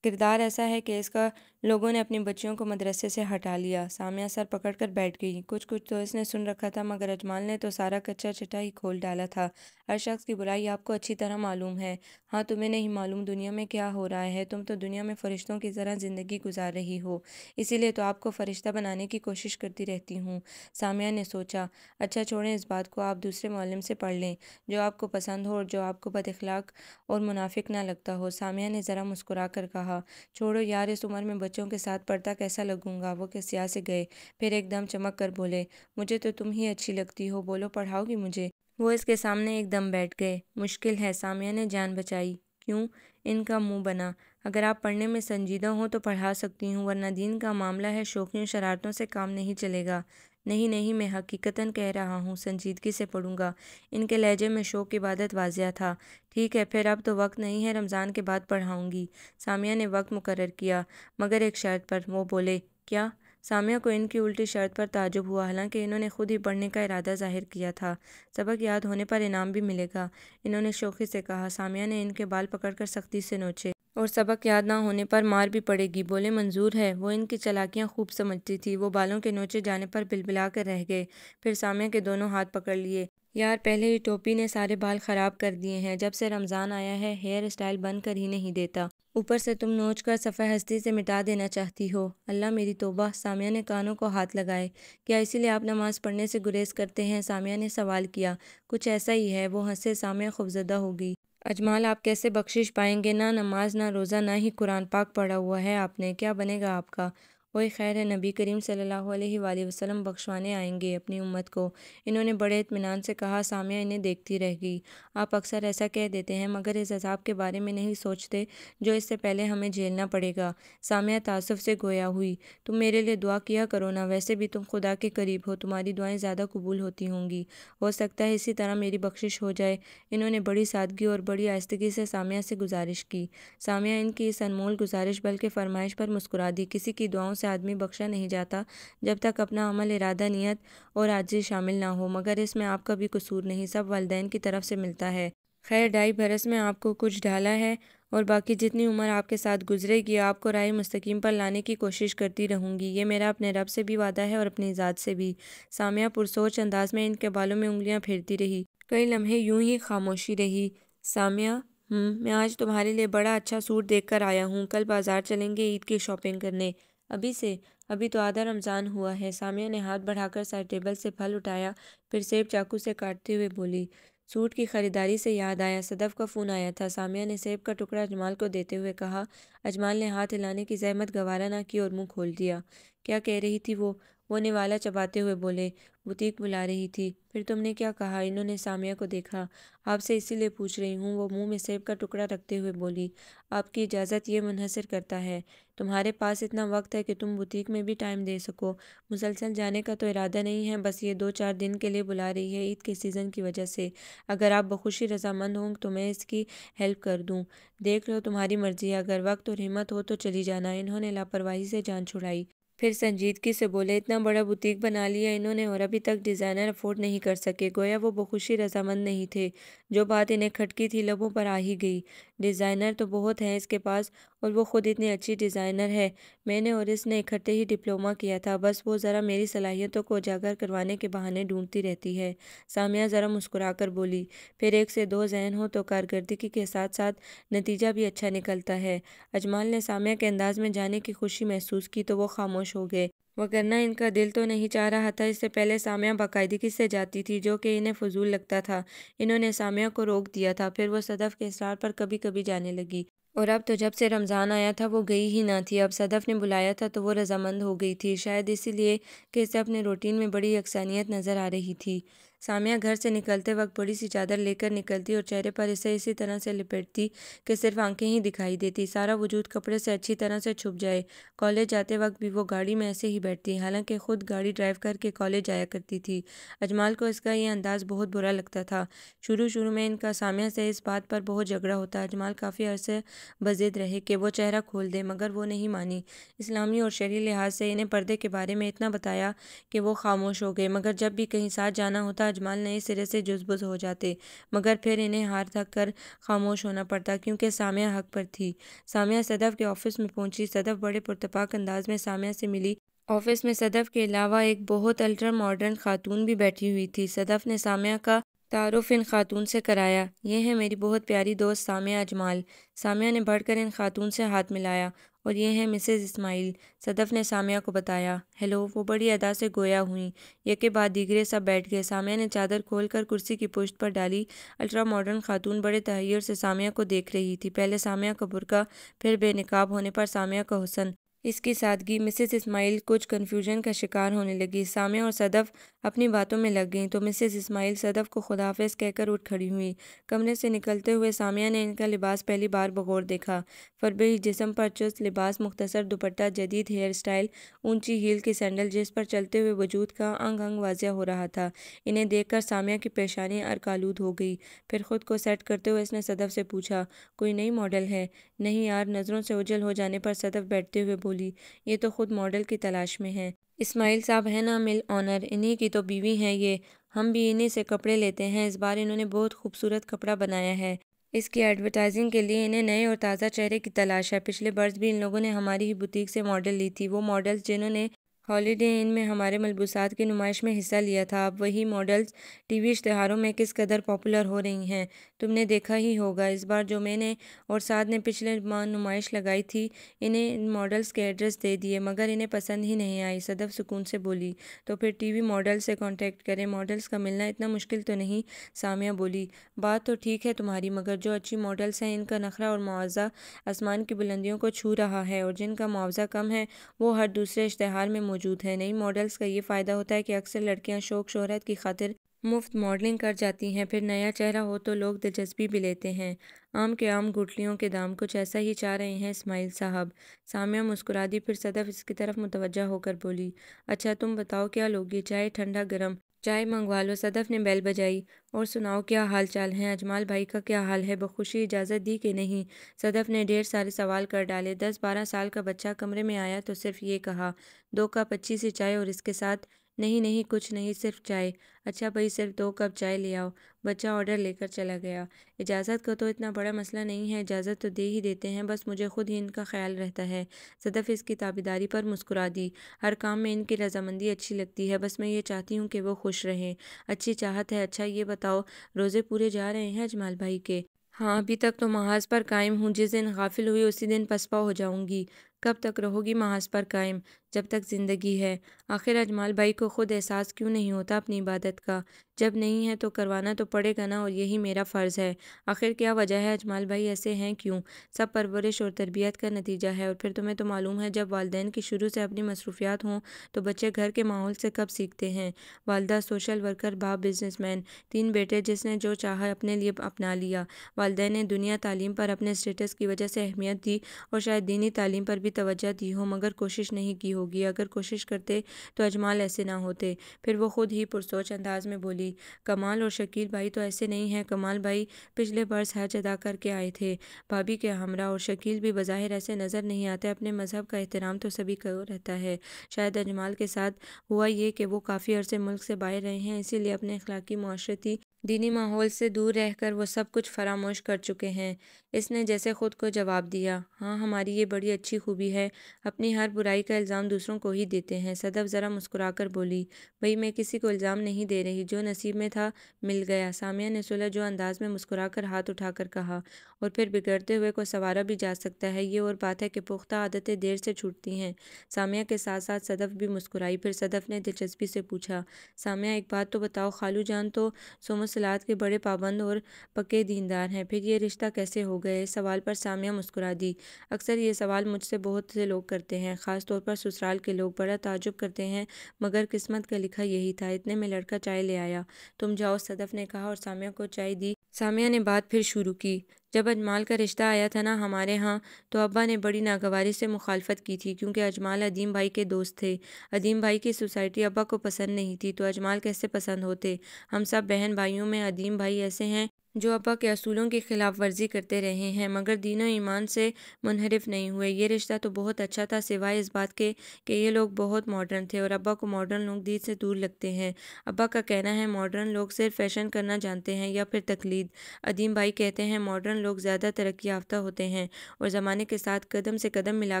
کردار ایسا ہے کہ اس کا لوگوں نے اپنی بچیوں کو مدرسے سے ہٹا لیا۔ سامیہ سر پکڑ کر بیٹھ گئی۔ کچھ تو اس نے سن رکھا تھا، مگر اجمال نے تو سارا کچا چٹا ہی کھول ڈالا تھا۔ ہر شخص کی برائی آپ کو اچھی طرح معلوم ہے۔ ہاں، تمہیں نہیں معلوم دنیا میں کیا ہو رہا ہے۔ تم تو دنیا میں فرشتوں کی طرح زندگی گزار رہی ہو، اسی لیے تو آپ کو فرشتہ بنانے کی کوشش کرتی رہتی ہوں۔ سامیہ نے سوچا، اچھا چھوڑیں اس بات کو، آپ دوسرے معلم سے پڑھ لیں جو آپ کو پسند ہو اور جو آپ کو بد اخلاق اور منافق نہ لگتا ہو۔ سامیہ نے ذرا مسکرا کر کہا، چھوڑو یار، اس عمر میں بچوں کے ساتھ پڑھتا کیسا لگوں گا۔ وہ کسیا سے گئے، پھر ایک دم چمک کر بولے، مجھے تو تم ہی اچھی لگتی ہو، بولو پڑھاؤ گی مجھے؟ وہ اس کے سامنے ایک دم بیٹھ گئے۔ مشکل ہے، سامیہ نے جان بچائی۔ کیوں؟ ان کا منہ بنا۔ اگر آپ پڑھنے میں سنجیدہ ہوں تو پڑھا سکتی ہوں، ورنہ دین کا معاملہ ہے، شوخیوں شرارتوں سے کام نہیں چلے گا۔ نہیں نہیں، میں حقیقتاً کہہ رہا ہوں، سنجیدگی سے پڑھوں گا۔ ان کے لہجے میں شوق عبادت واضح تھا۔ ٹھیک ہے، پھر اب تو وقت نہیں ہے، رمضان کے بعد پڑھاؤں گی۔ سامیہ نے وقت مقرر کیا، مگر ایک شرط پر۔ وہ بولے، کیا؟ سامیہ کو ان کی الٹی شرط پر تعجب ہوا، حالانکہ انہوں نے خود ہی پڑھنے کا ارادہ ظاہر کیا تھا۔ سبق یاد ہونے پر انعام بھی ملے گا، انہوں نے شوخی سے کہا۔ سامیہ نے ان کے بال پکڑ کر سختی سے نوچے، اور سبق یاد نہ ہونے پر مار بھی پڑے گی۔ بولے، منظور ہے۔ وہ ان کی چالاکیاں خوب سمجھتی تھی۔ وہ بالوں کے نوچے جانے پر بلبلا کر رہ گئے، پھر سامیہ کے دونوں ہاتھ پکڑ لیے۔ یار، پہلے ہی ٹوپی نے سارے بال خراب کر دیے ہیں، جب سے رمضان آیا ہے ہیئر اسٹائل بند کر ہی نہیں دیتا، اوپر سے تم نوچ کر صفحہ ہستی سے مٹا دینا چاہتی ہو۔ اللہ میری توبہ! سامیہ نے کانوں کو ہاتھ لگائے۔ کیا اسی لیے آپ نماز پڑھنے سے گریز کرتے ہیں؟ سامیہ نے سوال کیا۔ کچھ ایسا ہی ہے، وہ ہنسے۔ سامیہ خوفزدہ ہو گئی۔ اجمال، آپ کیسے بخشش پائیں گے؟ نہ نماز، نہ روزہ، نہ ہی قرآن پاک پڑھا ہوا ہے آپ نے، کیا بنے گا آپ کا؟ اوئے خیر ہے، نبی کریم صلی اللہ علیہ وآلہ وسلم بخشوانے آئیں گے اپنی امت کو، انہوں نے بڑے اطمینان سے کہا۔ سامیہ انہیں دیکھتی رہ گئی۔ آپ اکثر ایسا کہہ دیتے ہیں، مگر اس عذاب کے بارے میں نہیں سوچتے جو اس سے پہلے ہمیں جھیلنا پڑے گا۔ سامیہ تعصب سے گویا ہوئی۔ تم میرے لیے دعا کیا کرو نا، ویسے بھی تم خدا کے قریب ہو، تمہاری دعائیں زیادہ قبول ہوتی ہوں گی، ہو سکتا ہے اسی طرح میری بخشش ہو جائے۔ انہوں نے بڑی سادگی اور بڑی آہستگی سے سامیہ سے گزارش کی۔ سامیہ ان کی اس انمول گزارش بلکہ فرمائش پر مسکرا دی۔ کسی کی دعاؤں سے آدمی بخشا نہیں جاتا جب تک اپنا عمل، ارادہ، نیت اور عاجزی شامل نہ ہو، مگر اس میں آپ کا بھی قصور نہیں، سب والدین کی طرف سے ملتا ہے۔ خیر، 2.5 برس میں آپ کو کچھ ڈھالا ہے، اور باقی جتنی عمر آپ کے ساتھ گزرے گی آپ کو راہ مستقیم پر لانے کی کوشش کرتی رہوں گی، یہ میرا اپنے رب سے بھی وعدہ ہے اور اپنی ذات سے بھی۔ سامیہ پرسوچ انداز میں ان کے بالوں میں انگلیاں پھیرتی رہی۔ کئی لمحے یوں ہی خاموشی رہی۔ سامیہ، میں آج تمہارے لیے بڑا اچھا سوٹ دیکھ کر آیا ہوں، کل بازار چلیں گے عید کی شاپنگ کرنے۔ ابھی سے؟ ابھی تو آدھا رمضان ہوا ہے۔ سامیہ نے ہاتھ بڑھا کر سائڈ ٹیبل سے پھل اٹھایا، پھر سیب چاقو سے کاٹتے ہوئے بولی۔ سوٹ کی خریداری سے یاد آیا، صدف کا فون آیا تھا۔ سامیہ نے سیب کا ٹکڑا اجمال کو دیتے ہوئے کہا۔ اجمال نے ہاتھ ہلانے کی زحمت گوارا نہ کی اور منہ کھول دیا۔ کیا کہہ رہی تھی وہ نوالا چباتے ہوئے بولے۔ بوتیک بلا رہی تھی۔ پھر تم نے کیا کہا؟ انہوں نے سامیہ کو دیکھا۔ آپ سے اسی لیے پوچھ رہی ہوں، وہ منہ میں سیب کا ٹکڑا رکھتے ہوئے بولی۔ آپ کی اجازت یہ منحصر کرتا ہے، تمہارے پاس اتنا وقت ہے کہ تم بوتیک میں بھی ٹائم دے سکو۔ مسلسل جانے کا تو ارادہ نہیں ہے، بس یہ 2-4 دن کے لیے بلا رہی ہے عید کے سیزن کی وجہ سے۔ اگر آپ بخوشی رضامند ہوں تو میں اس کی ہیلپ کر دوں۔ دیکھ لو، تمہاری مرضی ہے، اگر وقت اور ہمت ہو تو چلی جانا۔ انہوں نے لاپرواہی سے جان چھڑائی، پھر سنجیدگی سے بولے، اتنا بڑا بوتیک بنا لیا انہوں نے اور ابھی تک ڈیزائنر افورڈ نہیں کر سکے۔ گویا وہ بخوشی رضامند نہیں تھے۔ جو بات انہیں کھٹکی تھی لبوں پر آ ہی گئی۔ ڈیزائنر تو بہت ہیں اس کے پاس، اور وہ خود اتنی اچھی ڈیزائنر ہے۔ میں نے اور اس نے اکٹھے ہی ڈپلومہ کیا تھا، بس وہ ذرا میری صلاحیتوں کو اجاگر کروانے کے بہانے ڈھونڈتی رہتی ہے۔ سامیہ ذرا مسکرا کر بولی، پھر 1 سے 2 ذہن ہو تو کارکردگی کے ساتھ ساتھ نتیجہ بھی اچھا نکلتا ہے۔ اجمال نے سامیہ کے انداز میں جانے کی خوشی محسوس کی تو وہ خاموش ہو گئے، وگرنہ ان کا دل تو نہیں چاہ رہا تھا۔ اس سے پہلے سامیہ باقاعدگی سے جاتی تھی، جو کہ انہیں فضول لگتا تھا۔ انہوں نے سامیہ کو روک دیا تھا، پھر وہ صدف کے اصرار پر کبھی کبھی جانے لگی، اور اب تو جب سے رمضان آیا تھا وہ گئی ہی نہ تھی۔ اب صدف نے بلایا تھا تو وہ رضامند ہو گئی تھی، شاید اسی لیے کہ اسے اپنے روٹین میں بڑی یکسانیت نظر آ رہی تھی۔ سامیہ گھر سے نکلتے وقت بڑی سی چادر لے کر نکلتی اور چہرے پر اسے اسی طرح سے لپیٹتی کہ صرف آنکھیں ہی دکھائی دیتی، سارا وجود کپڑے سے اچھی طرح سے چھپ جائے۔ کالج جاتے وقت بھی وہ گاڑی میں ایسے ہی بیٹھتی، حالانکہ خود گاڑی ڈرائیو کر کے کالج جایا کرتی تھی۔ اجمال کو اس کا یہ انداز بہت برا لگتا تھا۔ شروع میں ان کا سامیہ سے اس بات پر بہت جھگڑا ہوتا۔ اجمال کافی عرصے بضد رہے کہ وہ چہرہ کھول دے، مگر وہ نہیں مانی۔ اسلامی اور شرعی لحاظ سے انہیں پردے کے بارے میں اتنا بتایا کہ وہ خاموش ہو گئے، مگر جب بھی کہیں ساتھ جانا ہوتا اجمال نئے سرے سے جزبز ہو جاتے، مگر پھر انہیں ہار تھک کر خاموش ہونا پڑتا کیونکہ سامیہ حق پر تھی۔ سامیہ صدف کے آفس میں پہنچی۔ صدف بڑے پرتپاک انداز میں سامیہ سے ملی۔ آفس میں صدف کے علاوہ ایک بہت الٹرا ماڈرن خاتون بھی بیٹھی ہوئی تھی۔ صدف نے سامیہ کا تعارف ان خاتون سے کرایا۔ یہ ہے میری بہت پیاری دوست سامیہ اجمال۔ سامیہ نے بڑھ کر ان خاتون سے ہاتھ ملایا۔ اور یہ ہیں مسز اسماعیل، صدف نے سامیہ کو بتایا۔ ہیلو، وہ بڑی ادا سے گویا ہوئیں۔ یکے بعد دیگرے سب بیٹھ گئے۔ سامیہ نے چادر کھول کر کرسی کی پشت پر ڈالی۔ الٹرا ماڈرن خاتون بڑے تحیر سے سامیہ کو دیکھ رہی تھی، پہلے سامیہ کا برقع، پھر بے نقاب ہونے پر سامیہ کا حسن، اس کی سادگی۔ مسز اسماعیل کچھ کنفیوژن کا شکار ہونے لگی۔ سامیہ اور صدف اپنی باتوں میں لگ گئیں تو مسز اسماعیل صدف کو خدا حافظ کہہ کر اٹھ کھڑی ہوئیں۔ کمرے سے نکلتے ہوئے سامیہ نے ان کا لباس پہلی بار بغور دیکھا۔ فربہی جسم پر چست لباس، مختصر دوپٹہ، جدید ہیئر سٹائل، اونچی ہیل کی سینڈل جس پر چلتے ہوئے وجود کا انگ انگ واضح ہو رہا تھا۔ انہیں دیکھ کر سامیہ کی پیشانی عرق آلود ہو گئی۔ پھر خود کو سیٹ کرتے ہوئے اس نے صدف سے پوچھا، کوئی نئی ماڈل ہے؟ نہیں یار، نظروں سے اوجھل ہو جانے پر صدف بیٹھتے ہوئے بولی، یہ تو خود ماڈل کی تلاش میں ہیں۔ اسماعیل صاحب ہیں نا مل آنر، انہی کی تو بیوی ہیں یہ، ہم بھی انہی سے کپڑے لیتے ہیں۔ اس بار انہوں نے بہت خوبصورت کپڑا بنایا ہے، اس کی ایڈورٹائزنگ کے لیے انہیں نئے اور تازہ چہرے کی تلاش ہے۔ پچھلے برس بھی ان لوگوں نے ہماری ہی بوتیک سے ماڈل لی تھی، وہ ماڈلز جنہوں نے ہالیڈے ان میں ہمارے ملبوسات کی نمائش میں حصہ لیا تھا۔ اب وہی ماڈلز ٹی وی اشتہاروں میں کس قدر پاپولر ہو رہی ہیں، تم نے دیکھا ہی ہوگا۔ اس بار جو میں نے اور سعد نے پچھلے ماہ نمائش لگائی تھی، انہیں ان ماڈلز کے ایڈریس دے دیے مگر انہیں پسند ہی نہیں آئی، صدف سکون سے بولی۔ تو پھر ٹی وی ماڈلز سے کانٹیکٹ کریں، ماڈلز کا ملنا اتنا مشکل تو نہیں، سامیہ بولی۔ بات تو ٹھیک ہے تمہاری، مگر جو اچھی ماڈلز ہیں ان کا نخرہ اور معاوضہ آسمان کی بلندیوں کو چھو رہا ہے، اور جن کا معاوضہ کم ہے وہ ہر دوسرے اشتہار میں موجود ہے۔ نئی ماڈلز کا یہ فائدہ ہوتا ہے کہ اکثر لڑکیاں شوق شہرت کی خاطر مفت ماڈلنگ کر جاتی ہیں، پھر نیا چہرہ ہو تو لوگ دلچسپی بھی لیتے ہیں۔ آم کے آم گٹھلیوں کے دام، کچھ ایسا ہی چاہ رہے ہیں اسماعیل صاحب؟ سامیہ مسکرا دی، پھر صدف اس کی طرف متوجہ ہو کر بولی، اچھا تم بتاؤ کیا لوگی؟ چائے؟ ٹھنڈا گرم چائے منگوا لو۔ صدف نے بیل بجائی۔ اور سناؤ کیا حال چال ہیں؟ اجمال بھائی کا کیا حال ہے؟ بخوشی اجازت دی کہ نہیں؟ صدف نے ڈھیر سارے سوال کر ڈالے۔ 10-12 سال کا بچہ کمرے میں آیا تو صرف یہ کہا، 2 کپ اچھی سی چائے اور اس کے ساتھ؟ نہیں نہیں کچھ نہیں، صرف چائے۔ اچھا بھائی صرف 2 کپ چائے لے آؤ۔ بچہ آرڈر لے کر چلا گیا۔ اجازت کا تو اتنا بڑا مسئلہ نہیں ہے، اجازت تو دے ہی دیتے ہیں، بس مجھے خود ہی ان کا خیال رہتا ہے۔ صدف اس کی تابعداری پر مسکرا دی۔ ہر کام میں ان کی رضامندی اچھی لگتی ہے، بس میں یہ چاہتی ہوں کہ وہ خوش رہیں۔ اچھی چاہت ہے۔ اچھا یہ بتاؤ، روزے پورے جا رہے ہیں اجمال بھائی کے؟ ہاں ابھی تک تو محاذ پر قائم ہوں، جس دن غافل ہوئی اسی دن پسپا ہو جاؤں گی۔ کب تک رہو گی محاذ پر قائم؟ جب تک زندگی ہے۔ آخر اجمال بھائی کو خود احساس کیوں نہیں ہوتا اپنی عبادت کا؟ جب نہیں ہے تو کروانا تو پڑے گا نا، اور یہی میرا فرض ہے۔ آخر کیا وجہ ہے اجمال بھائی ایسے ہیں کیوں؟ سب پرورش اور تربیت کا نتیجہ ہے، اور پھر تمہیں تو معلوم ہے جب والدین کی شروع سے اپنی مصروفیات ہوں تو بچے گھر کے ماحول سے کب سیکھتے ہیں۔ والدہ سوشل ورکر، باپ بزنس مین، 3 بیٹے جس نے جو چاہا اپنے لیے اپنا لیا۔ والدین نے دنیا تعلیم پر اپنے اسٹیٹس کی وجہ سے اہمیت دی اور شاید دینی تعلیم پر بھی توجہ دی ہو، مگر کوشش نہیں کی ہوگی۔ اگر کوشش کرتے تو اجمال ایسے نہ ہوتے۔ پھر وہ خود ہی پرسوچ انداز میں بولی، کمال اور شکیل بھائی تو ایسے نہیں ہیں۔ کمال بھائی پچھلے برس حج ادا کر کے آئے تھے بھابھی کے ہمراہ، اور شکیل بھی بظاہر ایسے نظر نہیں آتے۔ اپنے مذہب کا احترام تو سبھی کو رہتا ہے، شاید اجمال کے ساتھ ہوا یہ کہ وہ کافی عرصے ملک سے باہر رہے ہیں، اسی لیے اپنے اخلاقی، معاشرتی، دینی ماحول سے دور رہ کر وہ سب کچھ فراموش کر چکے ہیں۔ اس نے جیسے خود کو جواب دیا، ہاں ہماری یہ بڑی اچھی خوبی ہے، اپنی ہر برائی کا الزام دوسروں کو ہی دیتے ہیں۔ صدف ذرا مسکرا کر بولی، بھئی میں کسی کو الزام نہیں دے رہی، جو نصیب میں تھا مل گیا۔ سامیہ نے سلجھ انداز میں مسکرا کر ہاتھ اٹھا کر کہا، اور پھر بگڑتے ہوئے کو سنوارا بھی جا سکتا ہے، یہ اور بات ہے کہ پختہ عادتیں دیر سے چھوٹتی ہیں۔ سامیہ کے ساتھ ساتھ صدف بھی مسکرائی۔ پھر صدف نے دلچسپی سے پوچھا، سامیہ ایک بات تو بتاؤ، خالو جان تو صوم و صلات کے بڑے پابند اور پکے دیندار ہیں، پھر یہ رشتہ کیسے ہو گیا؟ اس سوال پر سامیہ مسکرا دی۔ اکثر یہ سوال مجھ سے بہت سے لوگ کرتے ہیں، خاص طور پر سسرال کے لوگ، بڑا تعجب کرتے ہیں، مگر قسمت کا لکھا یہی تھا۔ اتنے میں لڑکا چائے لے آیا۔ تم جاؤ، صدف نے کہا اور سامیہ کو چائے دی۔ سامیہ نے بات پھر شروع کی، جب اجمال کا رشتہ آیا تھا نا ہمارے ہاں تو ابا نے بڑی ناگواری سے مخالفت کی تھی، کیونکہ اجمال ادیم بھائی کے دوست تھے۔ ادیم بھائی کی سوسائٹی ابا کو پسند نہیں تھی، تو اجمال کیسے پسند ہوتے؟ ہم سب بہن بھائیوں میں ادیم بھائی ایسے ہیں جو ابا کے اصولوں کی خلاف ورزی کرتے رہے ہیں مگر دین و ایمان سے منحرف نہیں ہوئے۔ یہ رشتہ تو بہت اچھا تھا سوائے اس بات کے کہ یہ لوگ بہت ماڈرن تھے اور ابا کو ماڈرن لوگ دین سے دور لگتے ہیں۔ ابا کا کہنا ہے ماڈرن لوگ صرف فیشن کرنا جانتے ہیں یا پھر تقلید۔ ادیم بھائی کہتے ہیں ماڈرن لوگ زیادہ ترقی یافتہ ہوتے ہیں اور زمانے کے ساتھ قدم سے قدم ملا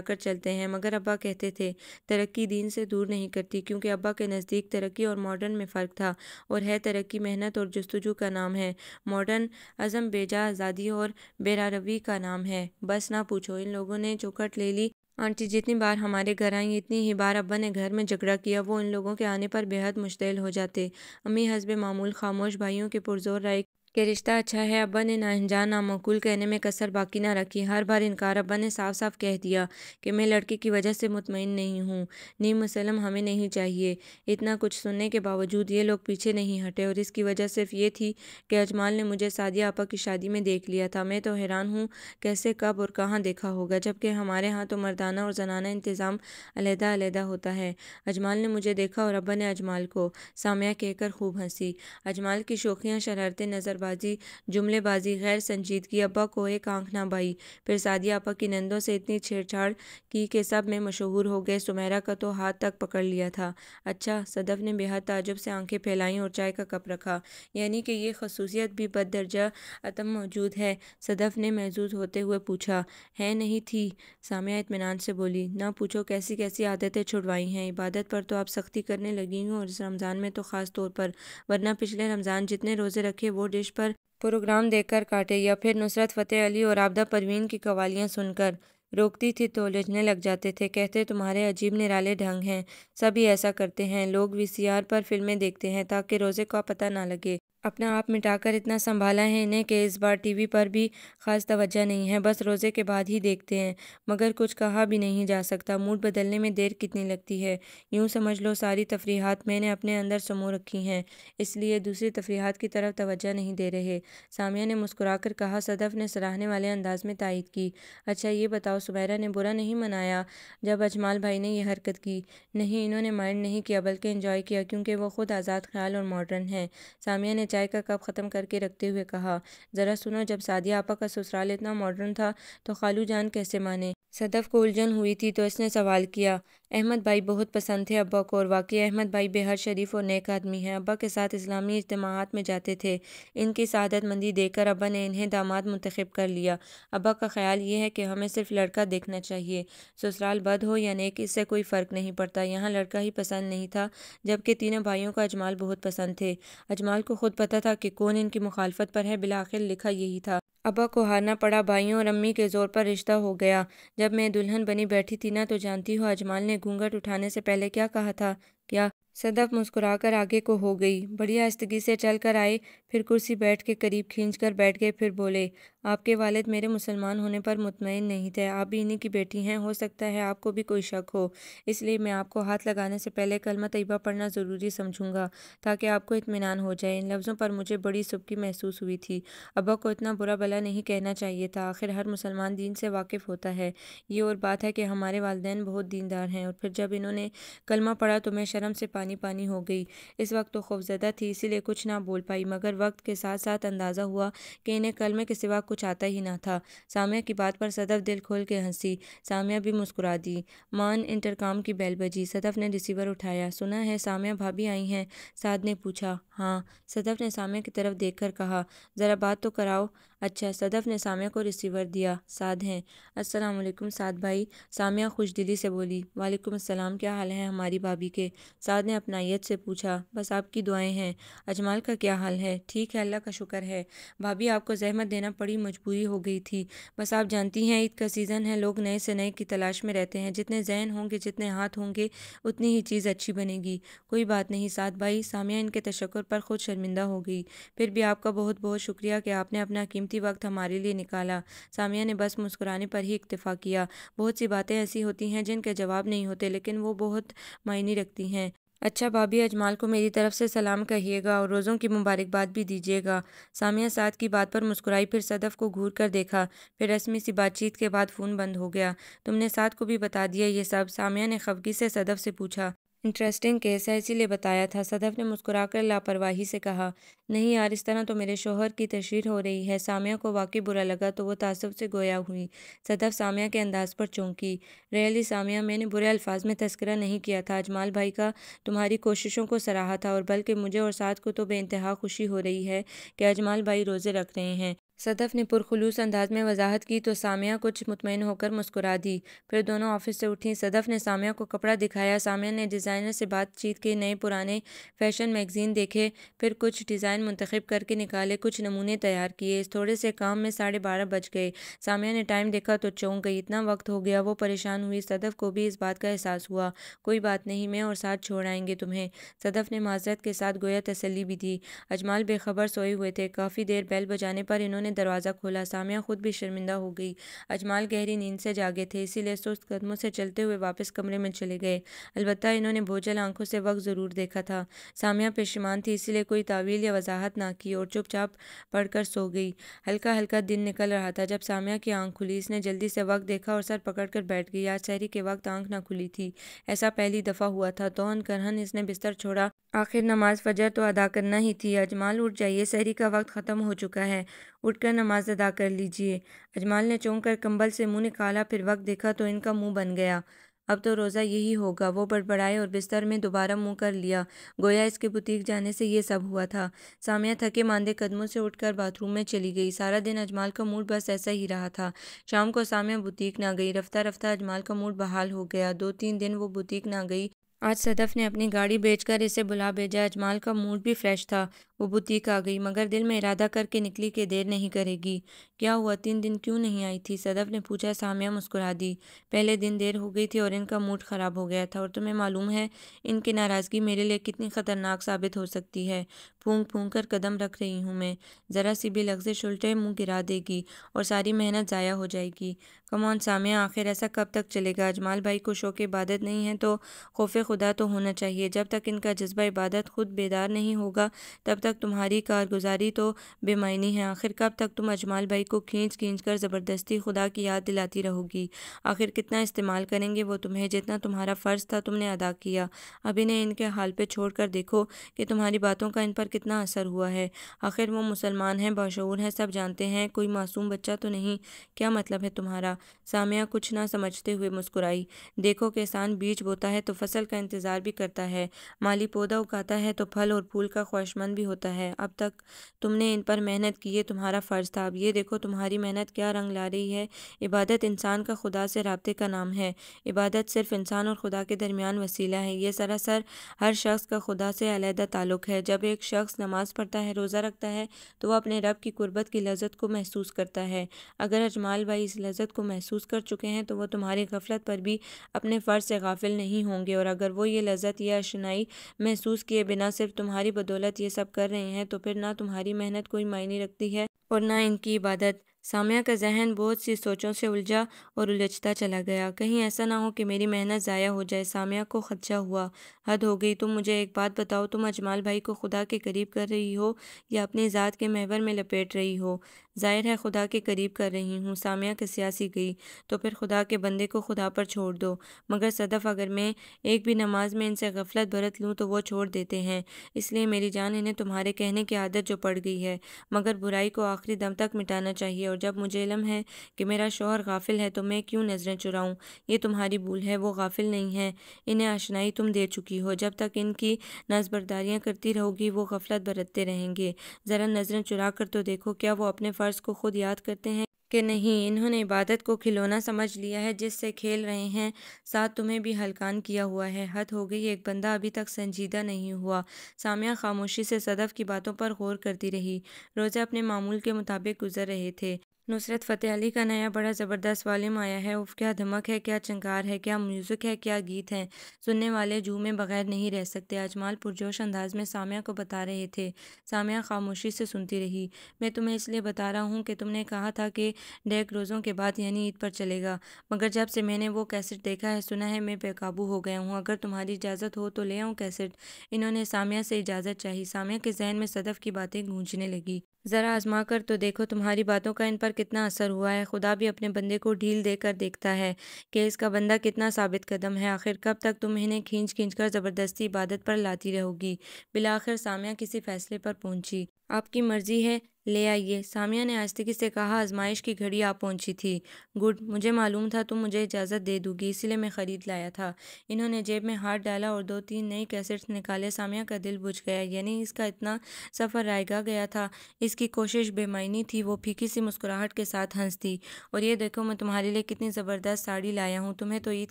کر چلتے ہیں، مگر ابا کہتے تھے ترقی دین سے دور نہیں کرتی، کیونکہ ابا کے نزدیک ترقی اور ماڈرن میں فرق تھا، اور ہے ترقی محنت اور جستجو کا نام ہے، ماڈرن عزم بیجا آزادی اور بیراروی کا نام ہے۔ بس نہ پوچھو، ان لوگوں نے چوکھٹ لے لی۔ آنٹی جتنی بار ہمارے گھر آئیں اتنی ہی بار ابا نے گھر میں جھگڑا کیا، وہ ان لوگوں کے آنے پر بے حد مشتعل ہو جاتے۔ امی حسب معمول خاموش، بھائیوں کی پرزور رائے کہ رشتہ اچھا ہے۔ ابا نے ناہنجار نامعقول کہنے میں کسر باقی نہ رکھی، ہر بار انکار۔ ابا نے صاف صاف کہہ دیا کہ میں لڑکے کی وجہ سے مطمئن نہیں ہوں، نیم مسلم ہمیں نہیں چاہیے۔ اتنا کچھ سننے کے باوجود یہ لوگ پیچھے نہیں ہٹے، اور اس کی وجہ صرف یہ تھی کہ اجمال نے مجھے سعدیہ آپا کی شادی میں دیکھ لیا تھا۔ میں تو حیران ہوں کیسے، کب اور کہاں دیکھا ہوگا، جبکہ ہمارے ہاں تو مردانہ اور زنانہ انتظام علیحدہ علیحدہ ہوتا ہے۔ اجمال نے مجھے دیکھا اور ابا نے اجمال کو، سامیہ کہہ کر خوب ہنسی۔ اجمال کی شوخیاں، شرارتیں، نظر بازی، جملے بازی، غیر سنجیدگی ابا کو ایک آنکھ نہ بھائی۔ پھر سعدیہ آپا کی نندوں سے اتنی چھیڑ چھاڑ کی کہ سب میں مشہور ہو گئے، سمیرہ کا تو ہاتھ تک پکڑ لیا تھا۔ اچھا، صدف نے بے حد تعجب سے آنکھیں پھیلائیں اور چائے کا کپ رکھا۔ یعنی کہ یہ خصوصیت بھی بددرجہ اتم موجود ہے؟ صدف نے محظوظ ہوتے ہوئے پوچھا۔ ہے نہیں تھی، سامیہ اطمینان سے بولی۔ نہ پوچھو کیسی کیسی عادتیں چھڑوائی ہیں، عبادت پر تو آپ سختی کرنے لگی ہوں، اور اس رمضان میں تو خاص طور پر، ورنہ پچھلے رمضان جتنے روزے رکھے وہ ڈش پر پروگرام دیکھ کر کاٹے، یا پھر نصرت فتح علی اور عابدہ پروین کی قوالیاں سن کر۔ روکتی تھی تو الجھنے لگ جاتے تھے، کہتے تمہارے عجیب نرالے ڈھنگ ہیں، سبھی ایسا کرتے ہیں، لوگ وی سی آر پر فلمیں دیکھتے ہیں تاکہ روزے کا پتہ نہ لگے، اپنا آپ مٹا کر اتنا سنبھالا ہے انہیں کہ اس بار ٹی وی پر بھی خاص توجہ نہیں ہے، بس روزے کے بعد ہی دیکھتے ہیں، مگر کچھ کہا بھی نہیں جا سکتا، موڈ بدلنے میں دیر کتنی لگتی ہے، یوں سمجھ لو ساری تفریحات میں نے اپنے اندر سمو رکھی ہیں، اس لیے دوسری تفریحات کی طرف توجہ نہیں دے رہے۔ سامیہ نے مسکرا کر کہا۔ صدف نے سراہنے والے انداز میں تائید کی۔ اچھا یہ بتاؤ، سمیرہ نے برا نہیں منایا جب اجمال بھائی نے یہ حرکت کی؟ نہیں، انہوں نے مائنڈ نہیں کیا بلکہ انجوائے کیا، کیونکہ وہ خود آزاد خیال اور ماڈرن ہیں۔ سامیہ نے چائے کا کپ ختم کر کے رکھتے ہوئے کہا۔ ذرا سنو، جب سعدیہ آپا کا سسرال اتنا ماڈرن تھا تو خالو جان کیسے مانے؟ صدف کو الجھن ہوئی تھی تو اس نے سوال کیا۔ احمد بھائی بہت پسند تھے ابا کو، اور واقعی احمد بھائی بے حد شریف اور نیک آدمی ہیں، ابا کے ساتھ اسلامی اجتماعات میں جاتے تھے، ان کی سعادت مندی دیکھ کر ابا نے انہیں داماد منتخب کر لیا۔ ابا کا خیال یہ ہے کہ ہمیں صرف لڑکا دیکھنا چاہیے، سسرال بد ہو یا نیک اس سے کوئی فرق نہیں پڑتا، یہاں لڑکا ہی پسند نہیں تھا، جبکہ تینوں بھائیوں کو اجمال بہت پسند تھے۔ اجمال کو خود پتہ تھا کہ کون ان کی مخالفت پر ہے، بالآخر لکھا یہی تھا۔ ابا کو ہارنا پڑا، بھائیوں اور امی کے زور پر رشتہ ہو گیا۔ جب میں دلہن بنی بیٹھی تھی نا، تو جانتی ہو اجمال نے گھونگھٹ اٹھانے سے پہلے کیا کہا تھا؟ کیا؟ صدف مسکرا کر آگے کو ہو گئی، بڑی آہستگی سے چل کر آئے، پھر کرسی بیٹھ کے قریب کھینچ کر بیٹھ گئے، پھر بولے۔ آپ کے والد میرے مسلمان ہونے پر مطمئن نہیں تھے، آپ بھی انہی کی بیٹی ہیں، ہو سکتا ہے آپ کو بھی کوئی شک ہو، اس لیے میں آپ کو ہاتھ لگانے سے پہلے کلمہ طیبہ پڑھنا ضروری سمجھوں گا تاکہ آپ کو اطمینان ہو جائے۔ ان لفظوں پر مجھے بڑی سبکی محسوس ہوئی تھی، ابا کو اتنا برا بھلا نہیں کہنا چاہیے تھا، آخر ہر مسلمان دین سے واقف ہوتا ہے۔ یہ اور بات ہے کہ ہمارے والدین بہت دیندار ہیں، اور پھر جب انہوں نے کلمہ پڑھا تو میں شرم سے پانی پانی ہو گئی، اس وقت تو خوفزدہ تھی اسی لیے کچھ نہ بول پائی، مگر وقت کے ساتھ ساتھ اندازہ ہوا کہ انہیں کلمے کے سوا کچھ آتا ہی نہ تھا۔ سامیہ کی بات پر صدف دل کھول کے ہنسی، سامیہ بھی مسکرا دی۔ مان انٹرکام کی بیل بجی، صدف نے ریسیور اٹھایا۔ سنا ہے سامیہ بھابی آئی ہیں؟ سعد نے پوچھا۔ ہاں، صدف نے سامیہ کی طرف دیکھ کر کہا۔ ذرا بات تو کراؤ۔ اچھا، صدف نے سامیہ کو ریسیور دیا۔ سعد ہیں۔ السلام علیکم سعد بھائی، سامیہ خوش دلی سے بولی۔ وعلیکم السلام، کیا حال ہے ہماری بھابی کے؟ سعد نے اپنائیت سے پوچھا۔ بس آپ کی دعائیں ہیں۔ اجمال کا کیا حال ہے؟ ٹھیک ہے، اللہ کا شکر ہے۔ بھابی آپ کو زحمت دینا پڑی، مجبوری ہو گئی تھی، بس آپ جانتی ہیں عید کا سیزن ہے، لوگ نئے سے نئے کی تلاش میں رہتے ہیں، جتنے ذہن ہوں گے، جتنے ہاتھ ہوں گے، اتنی ہی چیز اچھی بنے گی۔ کوئی بات نہیں سعد بھائی، سامیہ ان کے تشکر پر خود شرمندہ ہو گئی۔ پھر بھی آپ کا بہت بہت شکریہ کہ آپ نے اپنا قیمتی وقت ہمارے لیے نکالا۔ سامیہ نے بس مسکرانے پر ہی اکتفا کیا۔ بہت سی باتیں ایسی ہوتی ہیں جن کے جواب نہیں ہوتے، لیکن وہ بہت معنی رکھتی ہیں۔ اچھا بھابی، اجمال کو میری طرف سے سلام کہیے گا اور روزوں کی مبارکباد بھی دیجیے گا۔ سامیہ سعد کی بات پر مسکرائی، پھر صدف کو گھور کر دیکھا، پھر رسمی سی بات چیت کے بعد فون بند ہو گیا۔ تم نے سعد کو بھی بتا دیا یہ سب؟ سامیہ نے خفگی سے صدف سے پوچھا۔ انٹرسٹنگ کیس ہے، اسی لیے بتایا تھا۔ صدف نے مسکرا کر لاپرواہی سے کہا، نہیں یار، اس طرح تو میرے شوہر کی تشہیر ہو رہی ہے۔ سامعہ کو واقعی برا لگا تو وہ تعصب سے گویا ہوئی۔ صدف سامعہ کے انداز پر چونکی۔ ریئلی سامعہ، میں نے برے الفاظ میں تذکرہ نہیں کیا تھا اجمال بھائی کا، تمہاری کوششوں کو سراہا تھا، اور بلکہ مجھے اور سعد کو تو بے انتہا خوشی ہو رہی ہے کہ اجمال بھائی روزے رکھ رہے ہیں۔ صدف نے پرخلوص انداز میں وضاحت کی تو سامعہ کچھ مطمئن ہو کر مسکرا دی۔ پھر دونوں آفس سے اٹھیں۔ صدف نے سامعہ کو کپڑا دکھایا، سامعہ نے ڈیزائنر سے بات چیت کی، نئے پرانے فیشن میگزین دیکھے، پھر کچھ ڈیزائن منتخب کر کے نکالے، کچھ نمونے تیار کیے۔ اس تھوڑے سے کام میں 12:30 بج گئے۔ سامعہ نے ٹائم دیکھا تو چونک گئی، اتنا وقت ہو گیا، وہ پریشان ہوئی۔ صدف کو بھی اس بات کا احساس ہوا۔ کوئی بات نہیں، میں اور ساتھ چھوڑ آئیں گے تمہیں۔ صدف نے معذرت کے ساتھ گویا تسلی بھی دی۔ اجمال بے خبر سوئے ہوئے تھے۔ کافی دیر بیل بجانے پر انہوں نے دروازہ کھولا۔ سامعہ خود بھی شرمندہ ہو گئی۔ اجمال گہری نیند سے جاگے تھے، اسی لیے سست قدموں سے چلتے ہوئے واپس کمرے میں چلے گئے۔ البتہ انہوں نے بوجھل آنکھوں سے وقت ضرور دیکھا تھا۔ سامعہ پشیمان تھی، اسی لیے کوئی تعویل یا وضاحت نہ کی اور چپ چاپ پڑھ کر سو گئی۔ ہلکا ہلکا دن نکل رہا تھا جب سامعہ کی آنکھ کھلی۔ اس نے جلدی سے وقت دیکھا اور سر پکڑ کر بیٹھ گئی۔ آج سحری کے وقت آنکھ نہ کھلی تھی، ایسا پہلی دفعہ ہوا تھا۔ توہن کرہن اس نے بستر چھوڑا، آخر نماز فجر تو ادا کرنا ہی تھی۔ اجمال اٹھ جائیے، سحری کا وقت ختم ہو چکا ہے، اٹھ کر نماز ادا کر لیجیے۔ اجمال نے چونک کر کمبل سے منہ نکالا، پھر وقت دیکھا تو ان کا منہ بن گیا۔ اب تو روزہ یہی ہوگا، وہ بڑبڑائے اور بستر میں دوبارہ منہ کر لیا، گویا اس کے بوتیک جانے سے یہ سب ہوا تھا۔ سامعہ تھکے ماندے قدموں سے اٹھ کر باتھ روم میں چلی گئی۔ سارا دن اجمال کا موڈ بس ایسا ہی رہا تھا۔ شام کو سامعہ بوتیک نہ گئی۔ رفتہ رفتہ اجمال کا موڈ بحال ہو گیا۔ 2-3 دن وہ بوتیک نہ گئی۔ آج صدف نے اپنی گاڑی بیچ کر اسے بلا بھیجا۔ اجمال کا موڈ بھی فریش تھا، وہ بوتیک آ گئی، مگر دل میں ارادہ کر کے نکلی کہ دیر نہیں کرے گی۔ کیا ہوا، 3 دن کیوں نہیں آئی تھی؟ صدف نے پوچھا۔ سامعہ مسکرا دی۔ پہلے دن دیر ہو گئی تھی اور ان کا موڈ خراب ہو گیا تھا، اور تمہیں معلوم ہے ان کی ناراضگی میرے لیے کتنی خطرناک ثابت ہو سکتی ہے۔ پھونک پھونک کر قدم رکھ رہی ہوں میں، ذرا سی بھی لغزش الٹے منہ گرا دے گی اور ساری محنت ضائع ہو جائے گی۔ کم آن سامعہ، آخر ایسا کب تک چلے گا؟ اجمال بھائی کو شوق عبادت نہیں ہے تو خوف خدا تو ہونا چاہیے۔ جب تک ان کا جذبہ عبادت خود بیدار نہیں ہوگا تب تک تمہاری کارگزاری تو بے معنی ہے۔ آخر کب تک تم اجمال بھائی کو کھینچ کھینچ کر زبردستی خدا کی یاد دلاتی رہو گی؟ آخر کتنا استعمال کریں گے وہ تمہیں؟ جتنا تمہارا فرض تھا تم نے ادا کیا، اب انہیں ان کے حال پہ چھوڑ کر دیکھو کہ تمہاری باتوں کا ان پر کتنا اثر ہوا ہے۔ آخر وہ مسلمان ہیں، باشعور ہیں، سب جانتے ہیں، کوئی معصوم بچہ تو نہیں۔ کیا مطلب ہے تمہارا؟ سامعہ کچھ نہ سمجھتے ہوئے مسکرائی۔ دیکھو کسان بیج بوتا ہے تو فصل کا انتظار بھی کرتا ہے، مالی پودا اگاتا ہے تو پھل اور پھول کا خواہشمند بھی ہوتا ہے۔ اب تک تم نے ان پر محنت کی، یہ تمہارا فرض تھا، اب یہ دیکھو تمہاری محنت کیا رنگ لا رہی ہے۔ عبادت انسان کا خدا سے رابطے کا نام ہے۔ عبادت صرف انسان اور خدا کے درمیان وسیلہ ہے، یہ سراسر ہر شخص کا خدا سے علیحدہ تعلق ہے۔ جب ایک شخص نماز پڑھتا ہے، روزہ رکھتا ہے تو وہ اپنے رب کی قربت کی لذت کو محسوس کرتا ہے۔ اگر اجمال بھائی اس لذت کو محسوس کر چکے ہیں تو وہ تمہاری غفلت پر بھی اپنے فرض سے غافل نہیں ہوں گے، اور اگر وہ یہ لذت یا اشنائی محسوس کیے بنا صرف تمہاری بدولت یہ سب کر رہے ہیں تو پھر نہ تمہاری محنت کوئی معنی رکھتی ہے اور نہ ان کی عبادت۔ سامعہ کا ذہن بہت سی سوچوں سے الجھا اور الجھتا چلا گیا۔ کہیں ایسا نہ ہو کہ میری محنت ضائع ہو جائے۔ سامعہ کو خدشہ ہوا۔ حد ہو گئی، تم مجھے ایک بات بتاؤ، تم اجمال بھائی کو خدا کے قریب کر رہی ہو یا اپنی ذات کے محور میں لپیٹ رہی ہو؟ ظاہر ہے خدا کے قریب کر رہی ہوں۔ سامعہ کسیاسی گئی۔ تو پھر خدا کے بندے کو خدا پر چھوڑ دو۔ مگر صدف، اگر میں ایک بھی نماز میں ان سے غفلت برت لوں تو وہ چھوڑ دیتے ہیں، اس لیے میری جان انہیں تمہارے کہنے کی عادت جو پڑ گئی ہے، مگر برائی کو آخری دم تک مٹانا چاہیے، اور جب مجھے علم ہے کہ میرا شوہر غافل ہے تو میں کیوں نظریں چراؤں؟ یہ تمہاری بھول ہے، وہ غافل نہیں ہے، انہیں آشنائی تم دے چکی ہو۔ جب تک ان کی نازبرداریاں کرتی رہو گی وہ غفلت برتتے رہیں گے۔ ذرا نظریں چرا کر تو دیکھو، کیا وہ اپنے فرض کو خود یاد کرتے ہیں کہ نہیں؟ انہوں نے عبادت کو کھلونا سمجھ لیا ہے جس سے کھیل رہے ہیں، ساتھ تمہیں بھی ہلکان کیا ہوا ہے۔ حد ہو گئی، ایک بندہ ابھی تک سنجیدہ نہیں ہوا۔ سامعہ خاموشی سے صدف کی باتوں پر غور کرتی رہی۔ روزے اپنے معمول کے مطابق گزر رہے تھے۔ نصرت فتح علی کا نیا بڑا زبردست والیم آیا ہے، اف کیا دھمک ہے، کیا چنگار ہے، کیا میوزک ہے، کیا گیت ہیں، سننے والے جھومے بغیر نہیں رہ سکتے، اجمال پرجوش انداز میں سامعہ کو بتا رہے تھے۔ سامعہ خاموشی سے سنتی رہی۔ میں تمہیں اس لیے بتا رہا ہوں کہ تم نے کہا تھا کہ ڈیک روزوں کے بعد یعنی عید پر چلے گا، مگر جب سے میں نے وہ کیسٹ دیکھا ہے، سنا ہے، میں بے قابو ہو گیا ہوں۔ اگر تمہاری اجازت ہو تو لے آؤں کیسٹ؟ انہوں نے سامعہ سے اجازت چاہی۔ سامعہ کے ذہن میں صدف کی باتیں گونجنے لگی۔ ذرا آزما کر تو دیکھو، تمہاری باتوں کا ان پر پر کتنا اثر ہوا ہے۔ خدا بھی اپنے بندے کو ڈھیل دے کر دیکھتا ہے کہ اس کا بندہ کتنا ثابت قدم ہے۔ آخر کب تک تم انہیں کھینچ کھینچ کر زبردستی عبادت پر لاتی رہو گی؟ بالآخر سامیہ کسی فیصلے پر پہنچی۔ آپ کی مرضی ہے، لے آئیے، سامیہ نے آہستگی سے کہا۔ آزمائش کی گھڑی آ پہنچی تھی۔ گڈ، مجھے معلوم تھا تم مجھے اجازت دے دو گی، اسی لیے میں خرید لایا تھا۔ انہوں نے جیب میں ہاتھ ڈالا اور 2-3 نئی کیسٹس نکالے۔ سامیہ کا دل بجھ گیا، یعنی اس کا اتنا سفر رائگاں گیا تھا۔ اس کی کوشش بے معنی تھی۔ وہ پھیکی سی مسکراہٹ کے ساتھ ہنسی۔ اور یہ دیکھو میں تمہارے لیے کتنی زبردست ساڑی لایا ہوں۔ تمہیں تو عید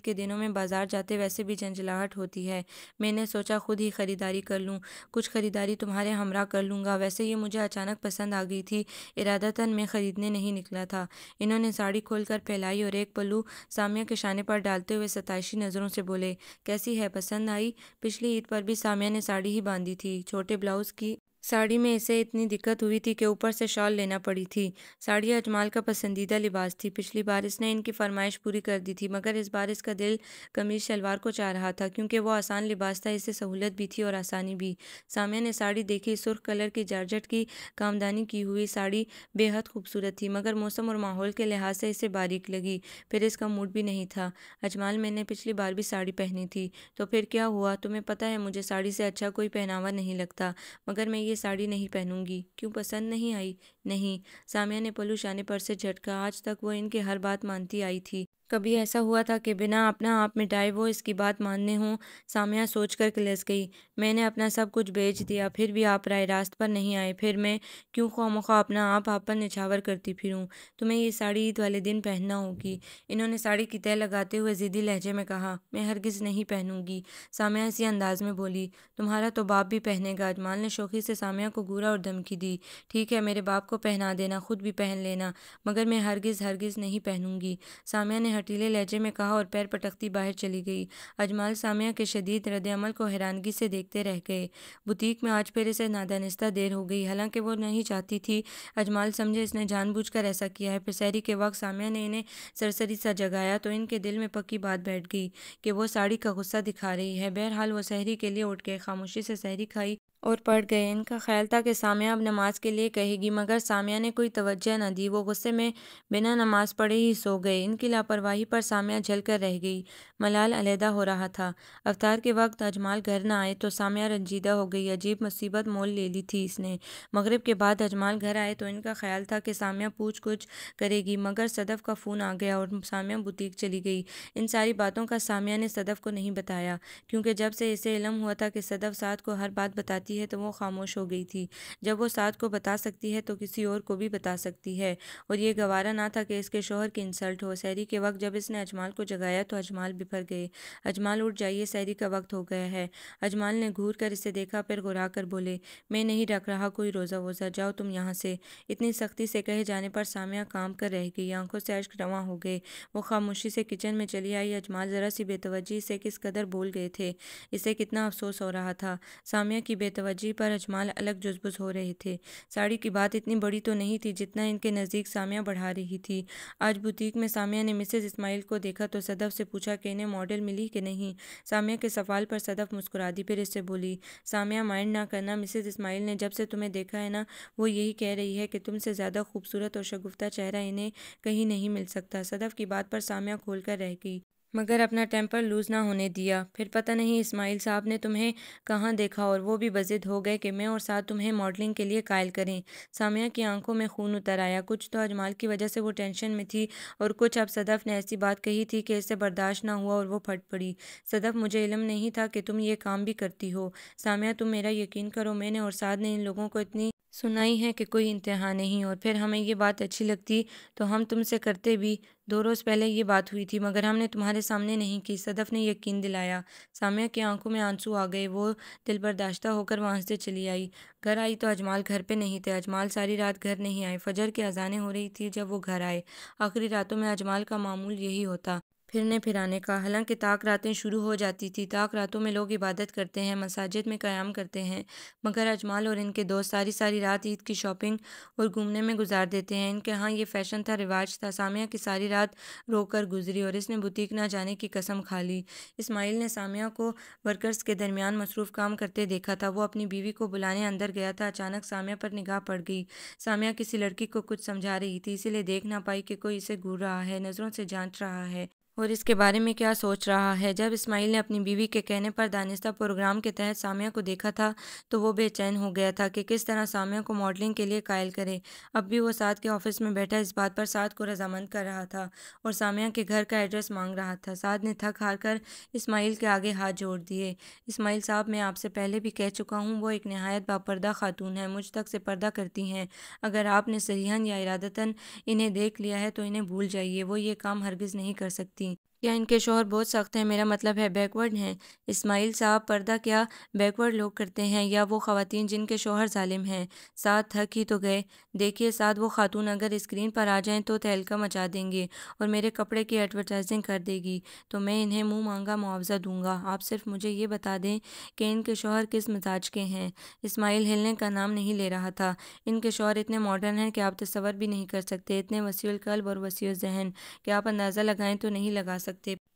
کے دنوں میں بازار جاتے ویسے بھی جھنجھلاہٹ ہوتی ہے، میں نے سوچا خود ہی خریداری کر لوں، کچھ خریداری تمہارے ہمراہ کر لوں گا۔ ویسے یہ مجھے اچانک پسند آ گئی تھی، ارادتاً میں خریدنے نہیں نکلا تھا۔ انہوں نے ساڑی کھول کر پھیلائی اور ایک پلو سامیہ کے شانے پر ڈالتے ہوئے ستائشی نظروں سے بولے، کیسی ہے، پسند آئی؟ پچھلی عید پر بھی سامیہ نے ساڑی ہی باندھی تھی۔ چھوٹے بلاؤز کی ساڑی میں اسے اتنی دقت ہوئی تھی کہ اوپر سے شال لینا پڑی تھی۔ ساڑی اجمال کا پسندیدہ لباس تھی۔ پچھلی بار اس نے ان کی فرمائش پوری کر دی تھی، مگر اس بار اس کا دل قمیص شلوار کو چاہ رہا تھا، کیونکہ وہ آسان لباس تھا، اس سے سہولت بھی تھی اور آسانی بھی۔ سامیہ نے ساڑی دیکھی۔ سرخ کلر کی جارجٹ کی کامدانی کی ہوئی ساڑی بے حد خوبصورت تھی، مگر موسم اور ماحول کے لحاظ سے اسے باریک لگی۔ پھر اس کا موڈ بھی نہیں تھا۔ اجمال، میں نے پچھلی بار بھی ساڑی پہنی تھی۔ تو پھر کیا ہوا؟ تمہیں پتہ ہے مجھے ساڑی سے اچھا کوئی پہناوا نہیں لگتا، مگر میں یہ ساڑی نہیں پہنوں گی۔ کیوں، پسند نہیں آئی؟ نہیں، سامیہ نے پلو شانے پر سے جھٹکا۔ آج تک وہ ان کی ہر بات مانتی آئی تھی۔ کبھی ایسا ہوا تھا کہ بنا اپنا آپ مٹائے وہ اس کی بات ماننے ہوں؟ سامیہ سوچ کر کلس گئی۔ میں نے اپنا سب کچھ بیچ دیا، پھر بھی آپ رائے راست پر نہیں آئے۔ پھر میں کیوں خواہ مخواہ اپنا آپ پر نچھاور کرتی پھروں؟ تمہیں یہ ساڑی عید والے دن پہننا ہوگی۔ انہوں نے ساڑی کی تہہ لگاتے ہوئے ضدی لہجے میں کہا۔ میں ہرگز نہیں پہنوں گی، سامیہ اسی انداز میں بولی۔ تمہارا تو باپ بھی پہنے گا، اجمال نے شوخی سے سامیہ کو گھورا اور دھمکی دی۔ ٹھیک ہے، میرے باپ کو پہنا دینا، خود بھی پہن لینا، مگر میں ہرگز ہرگز نہیں پہنوں گی، سامیہ نے ہٹیلے لہجے میں کہا اور پیر پٹکتی باہر چلی گئی۔ اجمال سامیہ کے شدید رد عمل کو حیرانگی سے دیکھتے رہ گئے۔ بوتیک میں آج پھر اسے نادانستہ دیر ہو گئی، حالانکہ وہ نہیں چاہتی تھی۔ اجمال سمجھے اس نے جان بوجھ کر ایسا کیا ہے۔ پھر سحری کے وقت سامیہ نے انہیں سرسری سا جگایا تو ان کے دل میں پکی بات بیٹھ گئی کہ وہ ساڑی کا غصہ دکھا رہی ہے۔ بہرحال وہ سحری کے لیے اٹھ گئے، خاموشی سے سحری کھائی اور پڑھ گئے۔ ان کا خیال تھا کہ سامیہ اب نماز کے لیے کہے گی، مگر سامیہ نے کوئی توجہ نہ دی۔ وہ غصے میں بنا نماز پڑھے ہی سو گئے۔ ان کی لاپرواہی پر سامیہ جھل کر رہ گئی۔ ملال علیحدہ ہو رہا تھا۔ افطار کے وقت اجمال گھر نہ آئے تو سامیہ رنجیدہ ہو گئی۔ عجیب مصیبت مول لے لی تھی اس نے۔ مغرب کے بعد اجمال گھر آئے تو ان کا خیال تھا کہ سامیہ پوچھ گچھ کرے گی، مگر صدف کا فون آ گیا اور سامیہ بوتیک چلی گئی۔ ان ساری باتوں کا سامیہ نے صدف کو نہیں بتایا، کیونکہ جب سے اسے علم ہوا تھا کہ صدف سعد کو ہر بات بتاتی ہے تو وہ خاموش ہو گئی تھی۔ جب وہ سعد کو بتا سکتی ہے تو کسی اور کو بھی بتا سکتی ہے، اور یہ گوارا نہ تھا کہ اس کے شوہر کی انسلٹ ہو۔ سحری کے وقت جب اس نے اجمال کو جگایا تو اجمال بفر گئے۔ اجمال اٹھ جائیے، سحری کا وقت ہو گیا ہے۔ اجمال نے گھور کر اسے دیکھا، پھر گھرا کر بولے، میں نہیں رکھ رہا کوئی روزہ ووزہ، جاؤ تم یہاں سے۔ اتنی سختی سے کہے جانے پر سامیہ کانپ کر رہ گئی، آنکھوں سے اشک رواں ہو گئے۔ وہ خاموشی سے کچن میں چلی آئی۔ اجمال ذرا سی بے توجہی سے کس قدر بول گئے تھے، اسے کتنا افسوس ہو رہا تھا۔ سامیہ کی بے توجہی پر اجمال الگ جزبز ہو رہے تھے۔ ساڑی کی بات اتنی بڑی تو نہیں تھی جتنا ان کے نزدیک سامیہ بڑھا رہی تھی۔ آج بوتیک میں سامیہ نے مسز اسماعیل کو دیکھا تو صدف سے پوچھا کہ انہیں ماڈل ملی کہ نہیں۔ سامیہ کے سوال پر صدف مسکرا دی، پھر اس سے بولی، سامیہ مائنڈ نہ کرنا، مسز اسماعیل نے جب سے تمہیں دیکھا ہے نا، وہ یہی کہہ رہی ہے کہ تم سے زیادہ خوبصورت اور شگفتہ چہرہ انہیں کہیں نہیں مل سکتا۔ صدف کی بات پر سامیہ کھول کر رہ گئی، مگر اپنا ٹیمپر لوز نہ ہونے دیا۔ پھر پتہ نہیں اسماعیل صاحب نے تمہیں کہاں دیکھا اور وہ بھی بضد ہو گئے کہ میں اور ساتھ تمہیں ماڈلنگ کے لیے قائل کریں۔ سامیہ کی آنکھوں میں خون اتر آیا۔ کچھ تو اجمال کی وجہ سے وہ ٹینشن میں تھی، اور کچھ اب صدف نے ایسی بات کہی تھی کہ اس سے برداشت نہ ہوا اور وہ پھٹ پڑی۔ صدف، مجھے علم نہیں تھا کہ تم یہ کام بھی کرتی ہو۔ سامیہ، تم میرا یقین کرو، میں نے اور سعد نے ان لوگوں کو اتنی سنائی ہے کہ کوئی انتہا نہیں، اور پھر ہمیں یہ بات اچھی لگتی تو ہم تم سے کرتے بھی۔ 2 روز پہلے یہ بات ہوئی تھی، مگر ہم نے تمہارے سامنے نہیں کی، صدف نے یقین دلایا۔ سامیہ کی آنکھوں میں آنسو آ گئے، وہ دل برداشتہ ہو کر وہاں سے چلی آئی۔ گھر آئی تو اجمال گھر پہ نہیں تھے۔ اجمال ساری رات گھر نہیں آئے۔ فجر کی اذانیں ہو رہی تھی جب وہ گھر آئے۔ آخری راتوں میں اجمال کا معمول یہی ہوتا۔ پھرنے پھرانے کا۔ حالانکہ طاق راتیں شروع ہو جاتی تھی۔ طاق راتوں میں لوگ عبادت کرتے ہیں، مساجد میں قیام کرتے ہیں، مگر اجمال اور ان کے دوست ساری رات عید کی شاپنگ اور گھومنے میں گزار دیتے ہیں۔ ان کے ہاں یہ فیشن تھا، رواج تھا۔ سامیہ کی ساری رات رو کر گزری اور اس نے بوتیک نہ جانے کی قسم کھا لی۔ اسماعیل نے سامیہ کو ورکرز کے درمیان مصروف کام کرتے دیکھا تھا۔ وہ اپنی بیوی کو بلانے اندر گیا تھا، اچانک سامیہ پر نگاہ پڑ گئی۔ سامیہ کسی لڑکی کو کچھ سمجھا رہی تھی، اسی لیے دیکھ نہ پائی کہ کوئی اسے گھور رہا ہے، نظروں سے جانچ رہا ہے اور اس کے بارے میں کیا سوچ رہا ہے۔ جب اسماعیل نے اپنی بیوی کے کہنے پر دانستہ پروگرام کے تحت سامیہ کو دیکھا تھا تو وہ بے چین ہو گیا تھا کہ کس طرح سامیہ کو ماڈلنگ کے لیے قائل کرے۔ اب بھی وہ سعد کے آفس میں بیٹھا اس بات پر سعد کو رضامند کر رہا تھا اور سامیہ کے گھر کا ایڈریس مانگ رہا تھا۔ سعد نے تھک ہار کر اسماعیل کے آگے ہاتھ جوڑ دیے۔ اسماعیل صاحب، میں آپ سے پہلے بھی کہہ چکا ہوں، وہ ایک نہایت باپردہ خاتون ہیں، مجھ تک سے پردہ کرتی ہیں۔ اگر آپ نے صریحاً یا ارادتاً انہیں دیکھ لیا ہے تو انہیں بھول جائیے، وہ یہ کام ہرگز نہیں کر سکتی۔ کیا ان کے شوہر بہت سخت ہیں؟ میرا مطلب ہے بیک ورڈ ہیں۔ اسماعیل صاحب، پردہ کیا بیک ورڈ لوگ کرتے ہیں یا وہ خواتین جن کے شوہر ظالم ہیں؟ سعد تھک ہی تو گئے۔ دیکھیے سعد، وہ خاتون اگر اسکرین پر آ جائیں تو تہلکہ مچا دیں گے اور میرے کپڑے کی ایڈورٹائزنگ کر دے گی تو میں انہیں منہ مانگا معاوضہ دوں گا۔ آپ صرف مجھے یہ بتا دیں کہ ان کے شوہر کس مزاج کے ہیں۔ اسماعیل ہلنے کا نام نہیں لے رہا تھا۔ ان کے شوہر اتنے ماڈرن ہیں کہ آپ تصور بھی نہیں کر سکتے، اتنے وسیع القلب اور وسیع الذہن کہ آپ اندازہ لگائیں تو نہیں لگا سکتے۔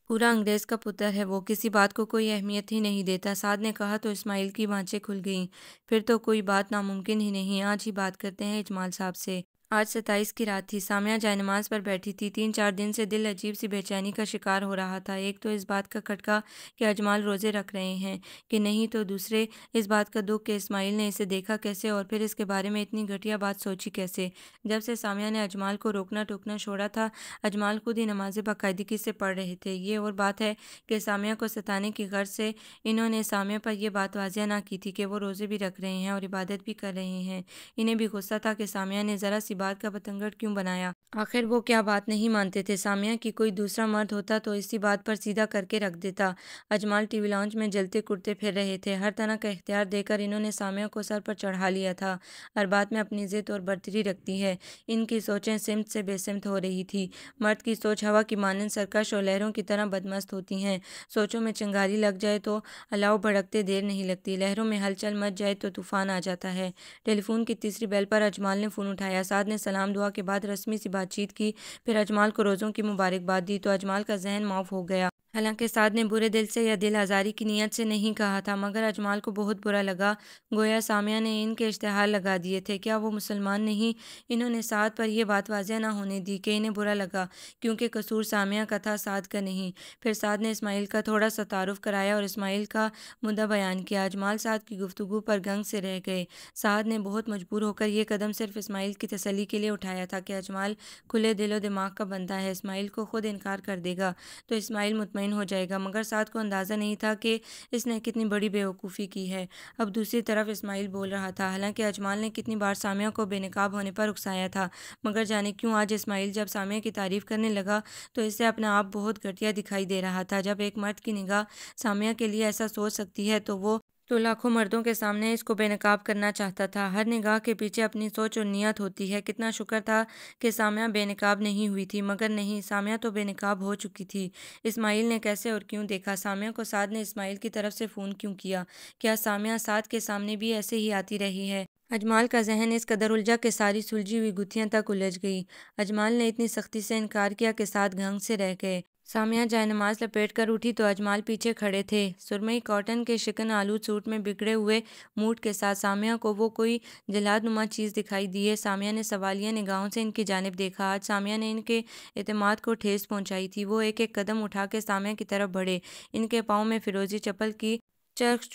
پورا انگریز کا پتر ہے وہ، کسی بات کو کوئی اہمیت ہی نہیں دیتا۔ سعد نے کہا تو اسماعیل کی بانچیں کھل گئیں۔ پھر تو کوئی بات ناممکن ہی نہیں، آج ہی بات کرتے ہیں اجمال صاحب سے۔ آج 27 کی رات تھی۔ سامیہ جائے نماز پر بیٹھی تھی۔ 3-4 دن سے دل عجیب سی بے چینی کا شکار ہو رہا تھا۔ ایک تو اس بات کا کھٹکا کہ اجمال روزے رکھ رہے ہیں کہ نہیں، تو دوسرے اس بات کا دکھ کہ اسماعیل نے اسے دیکھا کیسے اور پھر اس کے بارے میں اتنی گھٹیا بات سوچی کیسے۔ جب سے سامیہ نے اجمال کو روکنا ٹوکنا چھوڑا تھا، اجمال خود ہی نمازیں باقاعدگی سے پڑھ رہے تھے۔ یہ اور بات ہے کہ سامیہ کو ستانے کی غرض سے انہوں نے سامیہ پر یہ بات واضح نہ کی تھی کہ وہ روزے بھی رکھ رہے ہیں اور عبادت بھی کر رہے ہیں۔ انہیں بھی غصہ تھا کہ سامیہ نے ذرا سی بات کا بتنگڑ کیوں بنایا۔ آخر وہ کیا بات نہیں مانتے تھے؟ سامیہ کی کوئی دوسرا مرد ہوتا تو اسی بات پر سیدھا کر کے رکھ دیتا۔ اجمال ٹی وی لاؤنج میں جلتے کرتے پھر رہے تھے۔ ہر طرح کا اختیار دے کر انہوں نے سامیہ کو سر پر چڑھا لیا تھا۔ ہر بات میں اپنی ضد اور برتری رکھتی ہے۔ ان کی سوچیں سمت سے بے سمت ہو رہی تھی۔ مرد کی سوچ ہوا کی مانند سرکش اور لہروں کی طرح بدمست ہوتی ہیں۔ سوچوں میں چنگاری لگ جائے تو الاؤ بھڑکتے دیر نہیں لگتی، لہروں میں ہلچل مچ جائے تو طوفان آ جاتا ہے۔ ٹیلی فون کی تیسری بیل پر اجمال نے فون اٹھایا۔ سعد نے سلام دعا کے بعد رسمی سی بات چیت کی، پھر اجمال کو روزوں کی مبارکباد دی تو اجمال کا ذہن معاف ہو گیا۔ حالانکہ سعد نے برے دل سے یا دل آزاری کی نیت سے نہیں کہا تھا، مگر اجمال کو بہت برا لگا، گویا سامیہ نے ان کے اشتہار لگا دیے تھے۔ کیا وہ مسلمان نہیں؟ انہوں نے سعد پر یہ بات واضح نہ ہونے دی کہ انہیں برا لگا، کیونکہ قصور سامیہ کا تھا، سعد کا نہیں۔ پھر سعد نے اسماعیل کا تھوڑا سا تعارف کرایا اور اسماعیل کا مدعا بیان کیا۔ اجمال سعد کی گفتگو پر گنگ سے رہ گئے۔ سعد نے بہت مجبور ہو کر یہ قدم صرف اسماعیل کی تسلی کے لیے اٹھایا تھا کہ اجمال کھلے دل و دماغ کا بندہ ہے، اسماعیل کو خود انکار کر دے گا تو اسماعیل مطمئن ہو جائے گا، مگر سعد کو اندازہ نہیں تھا کہ اس نے کتنی بڑی بیوقوفی کی ہے۔ اب دوسری طرف اسماعیل بول رہا تھا، حالانکہ اجمال نے کتنی بار سامیہ کو بے نقاب ہونے پر اکسایا تھا، مگر جانے کیوں آج اسماعیل جب سامیہ کی تعریف کرنے لگا تو اسے اپنا آپ بہت گھٹیا دکھائی دے رہا تھا۔ جب ایک مرد کی نگاہ سامیہ کے لیے ایسا سوچ سکتی ہے تو وہ تو لاکھوں مردوں کے سامنے اس کو بے نقاب کرنا چاہتا تھا۔ ہر نگاہ کے پیچھے اپنی سوچ اور نیت ہوتی ہے۔ کتنا شکر تھا کہ سامیہ بے نقاب نہیں ہوئی تھی، مگر نہیں، سامیہ تو بے نقاب ہو چکی تھی۔ اسماعیل نے کیسے اور کیوں دیکھا؟ سامیہ کو سعد نے اسماعیل کی طرف سے فون کیوں کیا؟ کیا سامیہ سعد کے سامنے بھی ایسے ہی آتی رہی ہے؟ اجمال کا ذہن اس قدر الجھا کہ ساری سلجھی ہوئی گتھیاں تک الجھ گئی۔ اجمال نے اتنی سختی سے انکار کیا کہ سعد گھنگ سے رہ گئے۔ سامیہ جائے نماز لپیٹ کر اٹھی تو اجمال پیچھے کھڑے تھے، سرمئی کاٹن کے شکن آلود سوٹ میں بگڑے ہوئے موڈ کے ساتھ۔ سامیہ کو وہ کوئی جلاد نما چیز دکھائی دی ہے۔ سامیہ نے سوالیہ نگاہوں سے ان کی جانب دیکھا۔ آج سامیہ نے ان کے اعتماد کو ٹھیس پہنچائی تھی۔ وہ ایک ایک قدم اٹھا کے سامیہ کی طرف بڑھے، ان کے پاؤں میں فیروزی چپل کی چرخ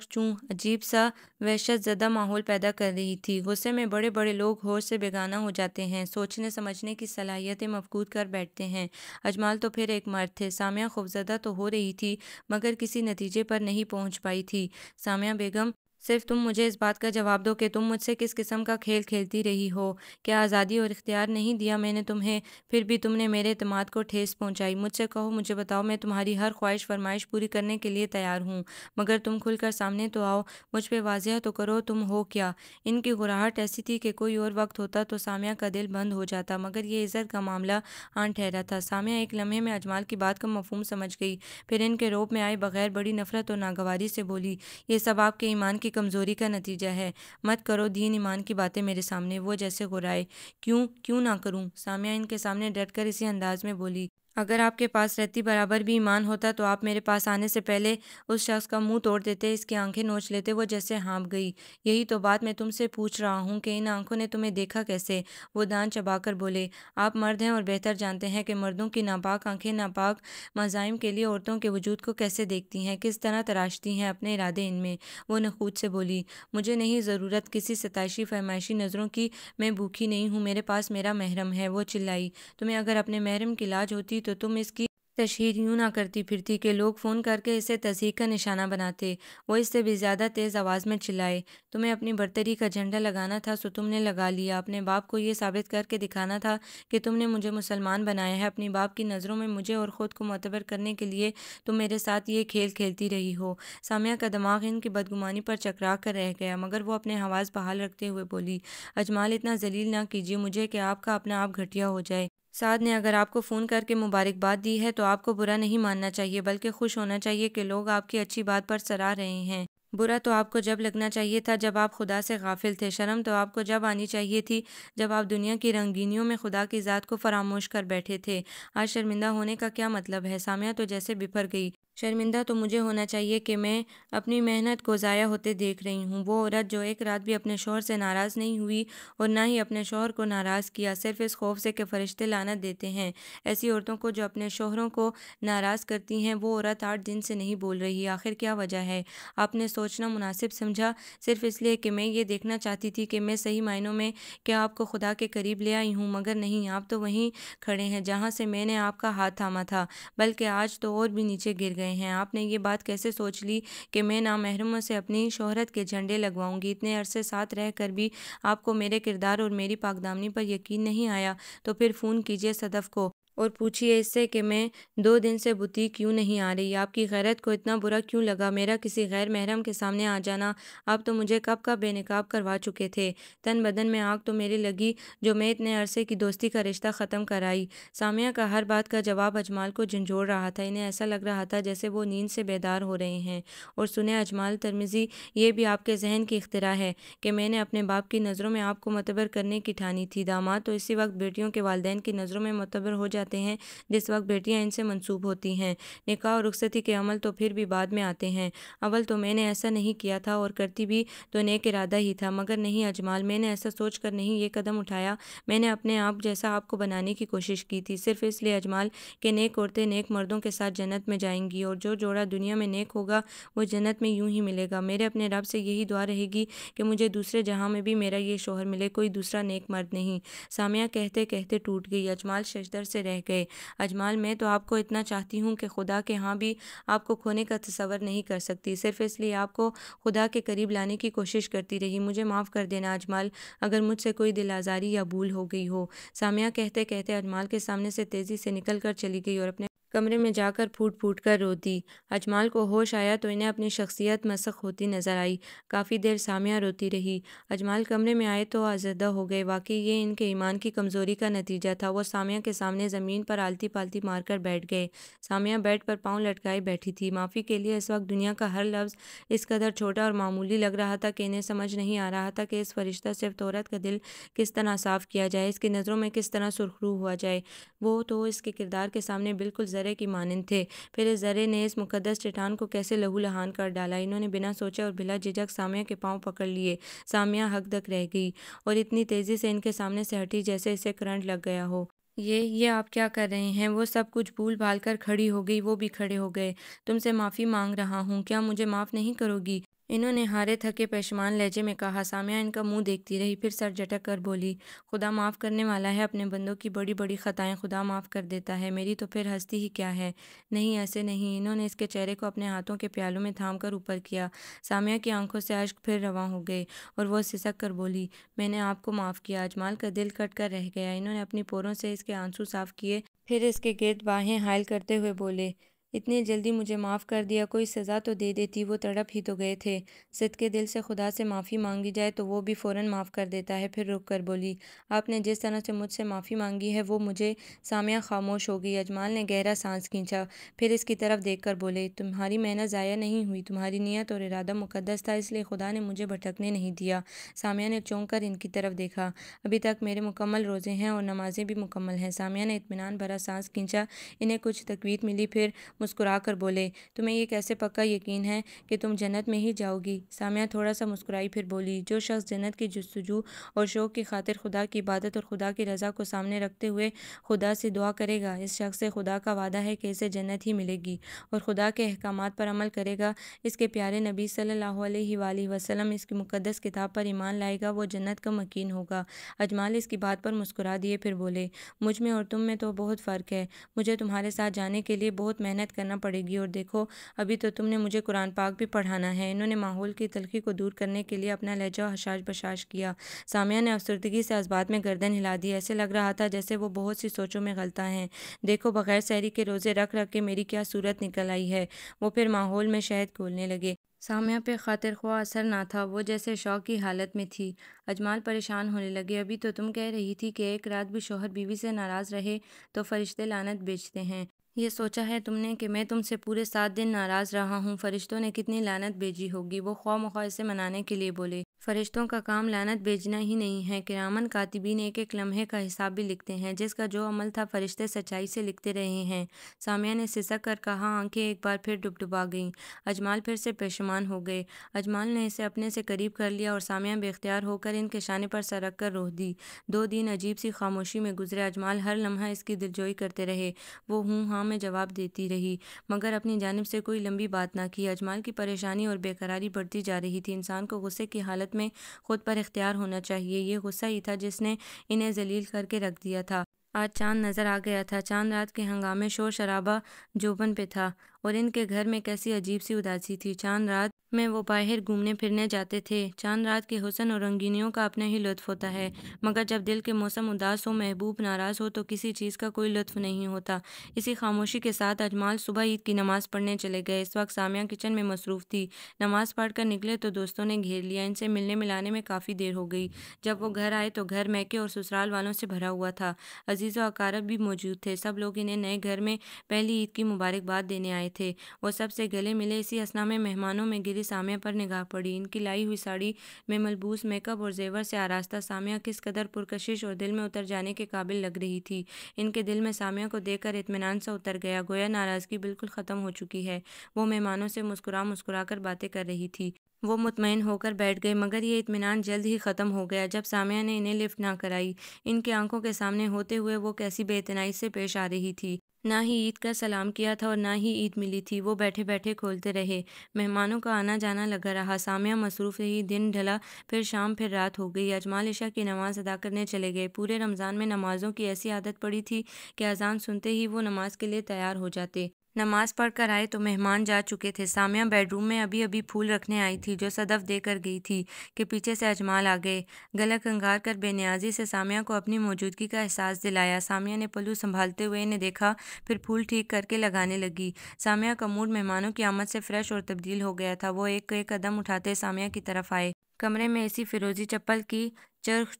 چوں عجیب سا وحشت زدہ ماحول پیدا کر رہی تھی۔ غصے میں بڑے بڑے لوگ ہوش سے بیگانہ ہو جاتے ہیں، سوچنے سمجھنے کی صلاحیتیں مفقود کر بیٹھتے ہیں۔ اجمال تو پھر ایک مرد تھے۔ سامیہ خوفزدہ تو ہو رہی تھی، مگر کسی نتیجے پر نہیں پہنچ پائی تھی۔ سامیہ بیگم صرف تم مجھے اس بات کا جواب دو کہ تم مجھ سے کس قسم کا کھیل کھیلتی رہی ہو۔ کیا آزادی اور اختیار نہیں دیا میں نے تمہیں؟ پھر بھی تم نے میرے اعتماد کو ٹھیس پہنچائی۔ مجھ سے کہو، مجھے بتاؤ، میں تمہاری ہر خواہش فرمائش پوری کرنے کے لیے تیار ہوں، مگر تم کھل کر سامنے تو آؤ، مجھ پہ واضح تو کرو تم ہو کیا۔ ان کی گراہٹ ایسی تھی کہ کوئی اور وقت ہوتا تو سامیہ کا دل بند ہو جاتا، مگر یہ عزت کا معاملہ آن ٹھہرا تھا۔ سامیہ ایک لمحے میں اجمال کی بات کا مفہوم سمجھ گئی، پھر ان کے روب میں آئے بغیر بڑی نفرت اور ناگواری سے بولی، یہ سب آپ کے ایمان کی کمزوری کا نتیجہ ہے۔ مت کرو دین ایمان کی باتیں میرے سامنے۔ وہ جیسے غرائے، کیوں نہ کروں؟ سامیہ ان کے سامنے ڈٹ کر اسی انداز میں بولی، اگر آپ کے پاس رتی برابر بھی ایمان ہوتا تو آپ میرے پاس آنے سے پہلے اس شخص کا منہ توڑ دیتے، اس کی آنکھیں نوچ لیتے۔ وہ جیسے ہانپ گئی۔ یہی تو بات میں تم سے پوچھ رہا ہوں کہ ان آنکھوں نے تمہیں دیکھا کیسے؟ وہ دان چبا کر بولے، آپ مرد ہیں اور بہتر جانتے ہیں کہ مردوں کی ناپاک آنکھیں ناپاک مزاحم کے لیے عورتوں کے وجود کو کیسے دیکھتی ہیں، کس طرح تراشتی ہیں اپنے ارادے ان میں۔ وہ نخوت سے بولی، مجھے نہیں ضرورت کسی ستائشی فرمائشی نظروں کی، میں بھوکی نہیں ہوں، میرے پاس میرا محرم ہے۔ وہ چلائی، تمہیں اگر اپنے محرم کی لاج ہوتی تو تم اس کی تشہیر یوں نہ کرتی پھرتی کہ لوگ فون کر کے اسے تضحیک کا نشانہ بناتے۔ وہ اس سے بھی زیادہ تیز آواز میں چلائے، تمہیں اپنی برتری کا جھنڈا لگانا تھا سو تم نے لگا لیا، اپنے باپ کو یہ ثابت کر کے دکھانا تھا کہ تم نے مجھے مسلمان بنایا ہے، اپنی باپ کی نظروں میں مجھے اور خود کو معتبر کرنے کے لیے تم میرے ساتھ یہ کھیل کھیلتی رہی ہو۔ سامیہ کا دماغ ان کی بدگمانی پر چکرا کر رہ گیا، مگر وہ اپنے حواس بحال رکھتے ہوئے بولی، اجمال اتنا ذلیل نہ کیجیے مجھے کہ آپ کا اپنا آپ گھٹیا ہو جائے۔ سعد نے اگر آپ کو فون کر کے مبارکباد دی ہے تو آپ کو برا نہیں ماننا چاہیے، بلکہ خوش ہونا چاہیے کہ لوگ آپ کی اچھی بات پر سراہ رہے ہیں۔ برا تو آپ کو جب لگنا چاہیے تھا جب آپ خدا سے غافل تھے، شرم تو آپ کو جب آنی چاہیے تھی جب آپ دنیا کی رنگینیوں میں خدا کی ذات کو فراموش کر بیٹھے تھے۔ آج شرمندہ ہونے کا کیا مطلب ہے؟ سامیہ تو جیسے بفر گئی۔ شرمندہ تو مجھے ہونا چاہیے کہ میں اپنی محنت کو ضائع ہوتے دیکھ رہی ہوں۔ وہ عورت جو ایک رات بھی اپنے شوہر سے ناراض نہیں ہوئی اور نہ ہی اپنے شوہر کو ناراض کیا، صرف اس خوف سے کہ فرشتے لعنت دیتے ہیں ایسی عورتوں کو جو اپنے شوہروں کو ناراض کرتی ہیں، وہ عورت 8 دن سے نہیں بول رہی۔ آخر کیا وجہ ہے؟ آپ نے سوچنا مناسب سمجھا، صرف اس لیے کہ میں یہ دیکھنا چاہتی تھی کہ میں صحیح معنوں میں کیا آپ کو خدا کے قریب لے آئی ہوں، مگر نہیں، آپ تو وہیں کھڑے ہیں جہاں سے میں نے آپ کا ہاتھ تھاما تھا، بلکہ آج تو اور بھی نیچے گر گئے ہیں۔ آپ نے یہ بات کیسے سوچ لی کہ میں نامحرموں سے اپنی شہرت کے جھنڈے لگواؤں گی؟ اتنے عرصے ساتھ رہ کر بھی آپ کو میرے کردار اور میری پاک دامنی پر یقین نہیں آیا تو پھر فون کیجیے صدف کو اور پوچھیے اس سے کہ میں 2 دن سے بوتیک کیوں نہیں آ رہی، آپ کی غیرت کو اتنا برا کیوں لگا میرا کسی غیر محرم کے سامنے آ جانا؟ آپ تو مجھے کب کا بے نقاب کروا چکے تھے، تن بدن میں آگ تو میری لگی جو میں اتنے عرصے کی دوستی کا رشتہ ختم کر آئی۔ سامیہ کا ہر بات کا جواب اجمال کو جھنجھوڑ رہا تھا، انہیں ایسا لگ رہا تھا جیسے وہ نیند سے بیدار ہو رہے ہیں۔ اور سنیں اجمال ترمذی، یہ بھی آپ کے ذہن کی اختراع ہے کہ میں نے اپنے باپ کی نظروں میں آپ کو معتبر کرنے کی ٹھانی تھی۔ داماد تو اسی وقت بیٹیوں کے والدین کی نظروں میں معتبر ہو جاتے ہیں جس وقت بیٹیاں ان سے منسوب ہوتی ہیں، نکاح اور رخصتی کے عمل تو پھر بھی بعد میں آتے ہیں۔ اول تو میں نے ایسا نہیں کیا تھا اور کرتی بھی تو نیک ارادہ ہی تھا، مگر نہیں اجمال، میں نے ایسا سوچ کر نہیں یہ قدم اٹھایا، میں نے اپنے آپ جیسا آپ کو بنانے کی کوشش کی تھی، صرف اس لیے اجمال کہ نیک عورتیں نیک مردوں کے ساتھ جنت میں جائیں گی اور جو جوڑا دنیا میں نیک ہوگا وہ جنت میں یوں ہی ملے گا۔ میرے اپنے رب سے یہی دعا رہے گی کہ مجھے دوسرے جہاں میں بھی میرا یہ شوہر ملے، کوئی دوسرا نیک مرد نہیں۔ سامیہ کہتے کہتے ٹوٹ گئی، اجمال ششدر سے رہ گئے۔ اجمال، میں تو آپ کو اتنا چاہتی ہوں کہ خدا کے ہاں بھی آپ کو کھونے کا تصور نہیں کر سکتی، صرف اس لیے آپ کو خدا کے قریب لانے کی کوشش کرتی رہی۔ مجھے معاف کر دینا اجمال اگر مجھ سے کوئی دل آزاری یا بھول ہو گئی ہو۔ سامیہ کہتے کہتے اجمال کے سامنے سے تیزی سے نکل کر چلی گئی اور اپنے کمرے میں جا کر پھوٹ پھوٹ کر رو دی۔ اجمال کو ہوش آیا تو انہیں اپنی شخصیت مسخ ہوتی نظر آئی۔ کافی دیر سامیہ روتی رہی۔ اجمال کمرے میں آئے تو آزردہ ہو گئے، واقعی یہ ان کے ایمان کی کمزوری کا نتیجہ تھا۔ وہ سامیہ کے سامنے زمین پر آلتی پالتی مار کر بیٹھ گئے۔ سامیہ بیڈ پر پاؤں لٹکائے بیٹھی تھی، معافی کے لیے اس وقت دنیا کا ہر لفظ اس قدر چھوٹا اور معمولی لگ رہا تھا کہ انہیں سمجھ نہیں آ رہا تھا کہ اس فرشتہ صرف عورت کا دل کس طرح صاف کیا جائے، اس کی نظروں میں کس طرح سرخرو ہوا جائے۔ وہ تو اس کے کردار کے سامنے بالکل ذرے کی مانند تھے، پھر اس ذرے نے اس مقدس چٹان کو کیسے لہو لہان کر ڈالا۔ انہوں نے بنا سوچے اور بلا جھجک سامیہ کے پاؤں پکڑ لیے۔ سامیہ ہک دک رہ گئی اور اتنی تیزی سے ان کے سامنے سے ہٹی جیسے اسے کرنٹ لگ گیا ہو۔ یہ آپ کیا کر رہے ہیں؟ وہ سب کچھ بھول بھال کر کھڑی ہو گئی۔ وہ بھی کھڑے ہو گئے۔ تم سے معافی مانگ رہا ہوں، کیا مجھے معاف نہیں کرو گی؟ انہوں نے ہارے تھکے پشیمان لہجے میں کہا۔ سامعہ ان کا منہ دیکھتی رہی، پھر سر جھٹک کر بولی، خدا معاف کرنے والا ہے، اپنے بندوں کی بڑی بڑی خطائیں خدا معاف کر دیتا ہے، میری تو پھر ہستی ہی کیا ہے۔ نہیں، ایسے نہیں۔ انہوں نے اس کے چہرے کو اپنے ہاتھوں کے پیالوں میں تھام کر اوپر کیا۔ سامعہ کی آنکھوں سے اشک پھر رواں ہو گئے اور وہ سسک کر بولی، میں نے آپ کو معاف کیا۔ اجمال کا دل کٹ کر رہ گیا۔ انہوں نے اپنی پوروں سے اس کے آنسو صاف کیے، پھر اس کے گرد باہیں حائل کرتے ہوئے بولے، اتنی جلدی مجھے معاف کر دیا، کوئی سزا تو دے دیتی، وہ تڑپ ہی تو گئے تھے۔ صدقے دل سے خدا سے معافی مانگی جائے تو وہ بھی فوراً معاف کر دیتا ہے۔ پھر رک کر بولی، آپ نے جس طرح سے مجھ سے معافی مانگی ہے وہ مجھے۔ سامعہ خاموش ہو گئی۔ اجمال نے گہرا سانس کھینچا، پھر اس کی طرف دیکھ کر بولے، تمہاری محنت ضائع نہیں ہوئی، تمہاری نیت اور ارادہ مقدس تھا، اس لیے خدا نے مجھے بھٹکنے نہیں دیا۔ سامعہ نے چونک کر ان کی طرف دیکھا۔ ابھی تک میرے مکمل روزے ہیں اور نمازیں بھی مکمل ہیں۔ سامعہ نے اطمینان بھرا سانس کھینچا۔ انہیں کچھ تقویت ملی، پھر مسکرا کر بولے، تمہیں یہ کیسے پکا یقین ہے کہ تم جنت میں ہی جاؤ گی؟ سامعہ تھوڑا سا مسکرائی، پھر بولی، جو شخص جنت کی جستجو اور شوق کی خاطر خدا کی عبادت اور خدا کی رضا کو سامنے رکھتے ہوئے خدا سے دعا کرے گا، اس شخص سے خدا کا وعدہ ہے کہ اسے جنت ہی ملے گی، اور خدا کے احکامات پر عمل کرے گا، اس کے پیارے نبی صلی اللہ علیہ وآلہ وسلم اس کی مقدس کتاب پر ایمان لائے گا، وہ جنت کا مکین ہوگا۔ اجمال اس کی بات پر مسکرا دیے، پھر بولے، مجھ میں اور تم میں تو بہت فرق ہے، مجھے تمہارے ساتھ جانے کے لیے بہت محنت کرنا پڑے گی، اور دیکھو ابھی تو تم نے مجھے قرآن پاک بھی پڑھانا ہے۔ انہوں نے ماحول کی تلخی کو دور کرنے کے لیے اپنا لہجہ حشاش بشاش کیا۔ سامعہ نے افسردگی سے اس بات میں گردن ہلا دی، ایسے لگ رہا تھا جیسے وہ بہت سی سوچوں میں غلطاں ہیں۔ دیکھو بغیر سحری کے روزے رکھ رکھ کے میری کیا صورت نکل آئی ہے۔ وہ پھر ماحول میں شہد گھولنے لگے۔ سامعہ پہ خاطر خواہ اثر نہ تھا، وہ جیسے شوق کی حالت میں تھی۔ اجمال پریشان ہونے لگے، ابھی تو تم کہہ رہی تھی کہ ایک رات بھی شوہر بیوی سے ناراض رہے تو فرشتے لعنت بھیجتے ہیں۔ یہ سوچا ہے تم نے کہ میں تم سے پورے 7 دن ناراض رہا ہوں، فرشتوں نے کتنی لعنت بھیجی ہوگی؟ وہ خواہ مخواہ اسے منانے کے لیے بولے، فرشتوں کا کام لعنت بھیجنا ہی نہیں ہے، کرامن کاتبین ایک ایک لمحے کا حساب بھی لکھتے ہیں، جس کا جو عمل تھا فرشتے سچائی سے لکھتے رہے ہیں۔ سامعہ نے سسک کر کہا، آنکھیں ایک بار پھر ڈبڈبا گئیں۔ اجمال پھر سے پشیمان ہو گئے۔ اجمال نے اسے اپنے سے قریب کر لیا اور سامعہ بے اختیار ہو کر ان کے شانے پر سر رکھ کر روح دی۔ 2 دن عجیب سی خاموشی میں گزرے۔ اجمال ہر لمحہ اس کی دلجوئی کرتے رہے، وہ ہوں ہاں میں جواب دیتی رہی، مگر اپنی جانب سے کوئی لمبی بات نہ کی۔ اجمال کی پریشانی اور بے قراری بڑھتی جا رہی تھی۔ انسان کو غصے کی حالت میں خود پر اختیار ہونا چاہیے، یہ غصہ ہی تھا جس نے انہیں ذلیل کر کے رکھ دیا تھا۔ آج چاند نظر آ گیا تھا، چاند رات کے ہنگامے شور شرابہ جوبن پہ تھا، اور ان کے گھر میں کیسی عجیب سی اداسی تھی۔ چاند رات میں وہ باہر گھومنے پھرنے جاتے تھے۔ چاند رات کے حسن اور رنگینیوں کا اپنا ہی لطف ہوتا ہے، مگر جب دل کے موسم اداس ہو، محبوب ناراض ہو، تو کسی چیز کا کوئی لطف نہیں ہوتا۔ اسی خاموشی کے ساتھ اجمال صبح عید کی نماز پڑھنے چلے گئے۔ اس وقت سامعہ کچن میں مصروف تھی۔ نماز پڑھ کر نکلے تو دوستوں نے گھیر لیا، ان سے ملنے ملانے میں کافی دیر ہو گئی۔ جب وہ گھر آئے تو گھر میکے اور سسرال والوں سے بھرا ہوا تھا، عزیز و اقارب بھی موجود تھے، سب لوگ انہیں نئے گھر میں پہلی عید کی مبارکباد دینے آئے تھے۔ وہ سب سے گلے ملے۔ اسی اثنا میں مہمانوں میں گری سامعہ پر نگاہ پڑی۔ ان کی لائی ہوئی ساڑی میں ملبوس میک اپ اور زیور سے آراستہ سامعہ کس قدر پرکشش اور دل میں اتر جانے کے قابل لگ رہی تھی۔ ان کے دل میں سامعہ کو دیکھ کر اطمینان سا اتر گیا، گویا ناراضگی بالکل ختم ہو چکی ہے۔ وہ مہمانوں سے مسکرا مسکرا کر باتیں کر رہی تھی۔ وہ مطمئن ہو کر بیٹھ گئے، مگر یہ اطمینان جلد ہی ختم ہو گیا جب سامعہ نے انہیں لفٹ نہ کرائی۔ ان کی آنکھوں کے سامنے ہوتے ہوئے وہ کیسی بے اعتنائی سے پیش آ رہی تھی۔ نہ ہی عید کا سلام کیا تھا اور نہ ہی عید ملی تھی۔ وہ بیٹھے بیٹھے کھولتے رہے۔ مہمانوں کا آنا جانا لگا رہا، سامعہ مصروف رہی۔ دن ڈھلا، پھر شام، پھر رات ہو گئی۔ اجمال عشاء کی نماز ادا کرنے چلے گئے۔ پورے رمضان میں نمازوں کی ایسی عادت پڑی تھی کہ اذان سنتے ہی وہ نماز کے لیے تیار ہو جاتے۔ نماز پڑھ کر آئے تو مہمان جا چکے تھے۔ سامعہ بیڈ روم میں ابھی ابھی پھول رکھنے آئی تھی جو صدف دے کر گئی تھی کہ پیچھے سے اجمال آ گئے۔ گلک انگار کر بے نیازی سے سامعہ کو اپنی موجودگی کا احساس دلایا۔ سامعہ نے پلو سنبھالتے ہوئے انہیں دیکھا، پھر پھول ٹھیک کر کے لگانے لگی۔ سامعہ کا موڈ مہمانوں کی آمد سے فریش اور تبدیل ہو گیا تھا۔ وہ ایک ایک قدم اٹھاتے سامعہ کی طرف آئے۔ کمرے میں اسی فیروزی چپل کی چرخ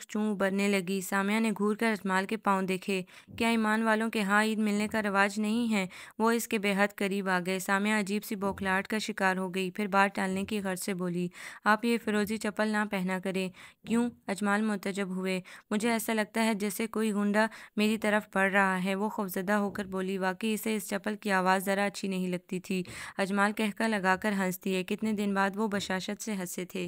چوں ابھرنے لگی۔ سامعہ نے گھور کر اجمال کے پاؤں دیکھے۔ کیا ایمان والوں کے ہاں عید ملنے کا رواج نہیں ہے؟ وہ اس کے بے حد قریب آ گئے۔ سامعہ عجیب سی بوکھلاہٹ کا شکار ہو گئی، پھر بات ٹالنے کی غرض سے بولی، آپ یہ فیروزی چپل نہ پہنا کریں۔ کیوں؟ اجمال متعجب ہوئے۔ مجھے ایسا لگتا ہے جیسے کوئی گنڈا میری طرف بڑھ رہا ہے۔ وہ خوفزدہ ہو کر بولی، واقعی اسے اس چپل کی آواز ذرا اچھی نہیں لگتی تھی۔ اجمال قہقہ لگا کر ہنس دیے۔ کتنے دن بعد وہ بشاشت سے ہنسے تھے۔